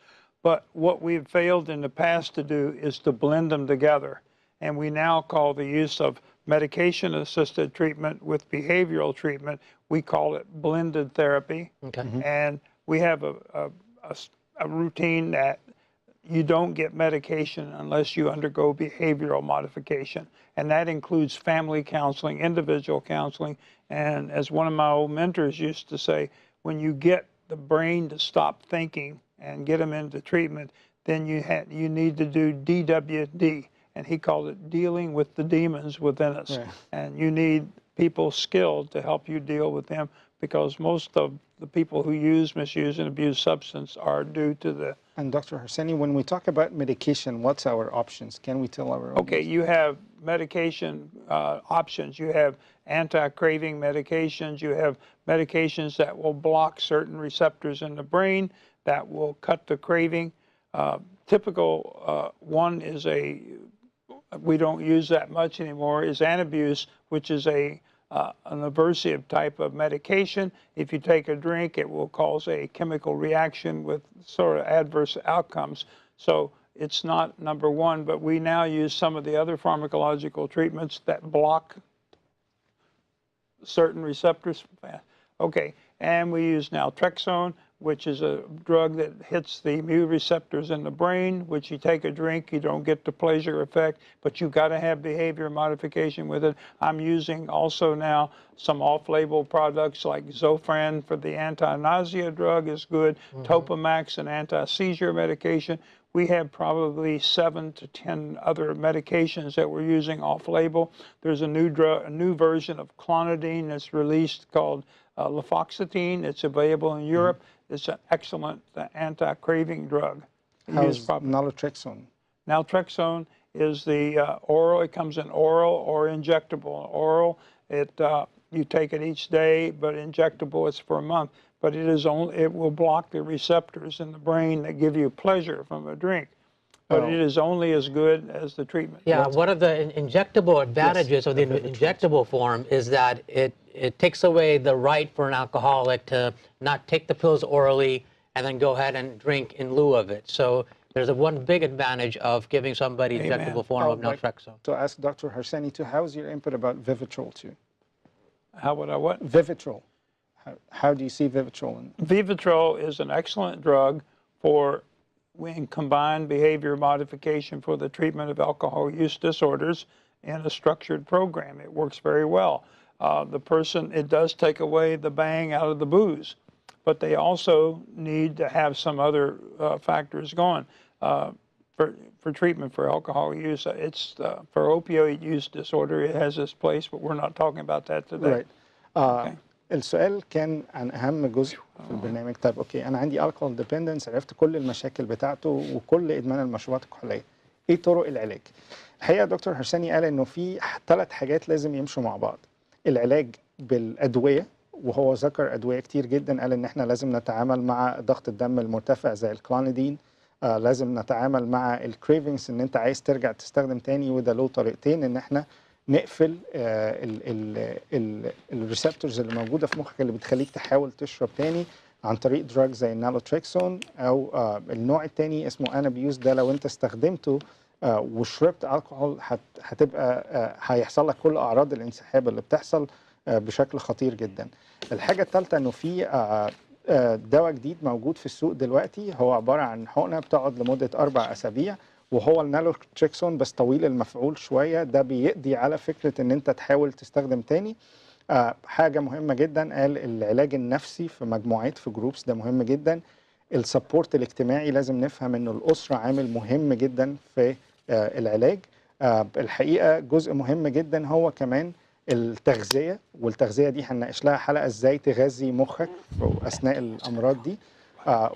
But what we've failed in the past to do is to blend them together. And we now call the use of medication-assisted treatment with behavioral treatment, we call it blended therapy. Okay. Mm-hmm. And we have a routine that you don't get medication unless you undergo behavioral modification. And that includes family counseling, individual counseling. And as one of my old mentors used to say, when you get the brain to stop thinking and get them into treatment, then you need to do DWD. And he called it dealing with the demons within us. Right. And you need people skilled to help you deal with them, because most of the people who use, misuse, and abuse substance are due to the... And Dr. Harsany, when we talk about medication, what's our options? Can we tell our Okay, you have medication options. You have anti-craving medications. You have medications that will block certain receptors in the brain that will cut the craving. Typical one is we don't use that much anymore, is Antabuse, which is an aversive type of medication. If you take a drink, it will cause a chemical reaction with sort of adverse outcomes. So it's not number one, but we now use some of the other pharmacological treatments that block certain receptors. Okay, and we use naltrexone, which is a drug that hits the mu receptors in the brain, which you take a drink, you don't get the pleasure effect, but you got to have behavior modification with it. I'm using also now some off-label products like Zofran for the anti-nausea drug is good, Topamax, an anti-seizure medication. We have probably 7 to 10 other medications that we're using off-label. There's a new version of clonidine that's released called Lafoxetine. It's available in Europe. It's an excellent anti-craving drug. How's naltrexone? Naltrexone is the oral. It comes in oral or injectable. Oral, you take it each day, but injectable, it's for a month. But it will block the receptors in the brain that give you pleasure from a drink. But it is only as good as the treatment. Yeah, one of the injectable advantages of the injectable form is that it takes away the right for an alcoholic to not take the pills orally and then go ahead and drink in lieu of it. So there's one big advantage of giving somebody injectable form of naltrexone. To ask Dr. Harsany too, how's your input about Vivitrol too? How would I what? Vivitrol. How do you see Vivitrol? Vivitrol is an excellent drug for when combined behavior modification for the treatment of alcohol use disorders in a structured program. It works very well. It does take away the bang out of the booze, but they also need to have some other factors going. For treatment for alcohol use, it's for opioid use disorder, it has its place, but we're not talking about that today. Right. السؤال كان عن أهم جزء في البرنامج. طيب أوكي، أنا عندي alcohol dependence، عرفت كل المشاكل بتاعته وكل إدمان المشروبات الكحولية. إيه طرق العلاج؟ الحقيقة دكتور هرساني قال إنه في 3 حاجات لازم يمشوا مع بعض. العلاج بالأدوية، وهو ذكر أدوية كتير جدا، قال إن إحنا لازم نتعامل مع ضغط الدم المرتفع زي الكلونيدين، لازم نتعامل مع الكريفنجز إن أنت عايز ترجع تستخدم تاني، وده له طريقتين، إن إحنا نقفل الريسبتورز اللي موجوده في مخك اللي بتخليك تحاول تشرب تاني عن طريق دراج زي النالوتريكسون، او النوع الثاني اسمه انابيوز. ده لو انت استخدمته وشربت الكحول هتبقى هيحصل لك كل اعراض الانسحاب اللي بتحصل بشكل خطير جدا. الحاجه الثالثه انه في دواء جديد موجود في السوق دلوقتي، هو عباره عن حقنه بتقعد لمده 4 أسابيع، وهو النالوتريكسون بس طويل المفعول شويه. ده بيقضي على فكره ان انت تحاول تستخدم تاني. حاجه مهمه جدا، قال العلاج النفسي في مجموعات، في جروبس، ده مهم جدا. السبورت الاجتماعي، لازم نفهم انه الاسره عامل مهم جدا في العلاج. الحقيقه جزء مهم جدا هو كمان التغذيه، والتغذيه دي هنناقش لها حلقه ازاي تغذي مخك اثناء الامراض دي،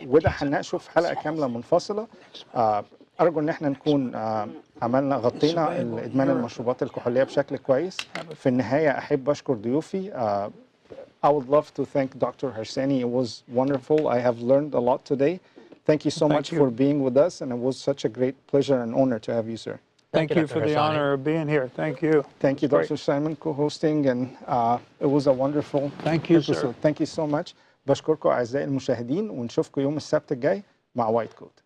وده هنناقشه في حلقه كامله منفصله. أرجو إن احنا نكون غطينا إدمان المشروبات الكحولية بشكل كويس. في النهاية أحب أشكر ضيوفي. I would love to thank Dr. Harsany. It was wonderful. I have learned a lot today. Thank you so much for being with us, and it was such a great pleasure and honor to have you, sir. Thank you for the honor of being here. Thank you. Thank you, Dr. Simon, co-hosting, and it was a wonderful episode. Thank you so much. بشكركم أعزائي المشاهدين، ونشوفكم يوم السبت الجاي مع وايت كوت.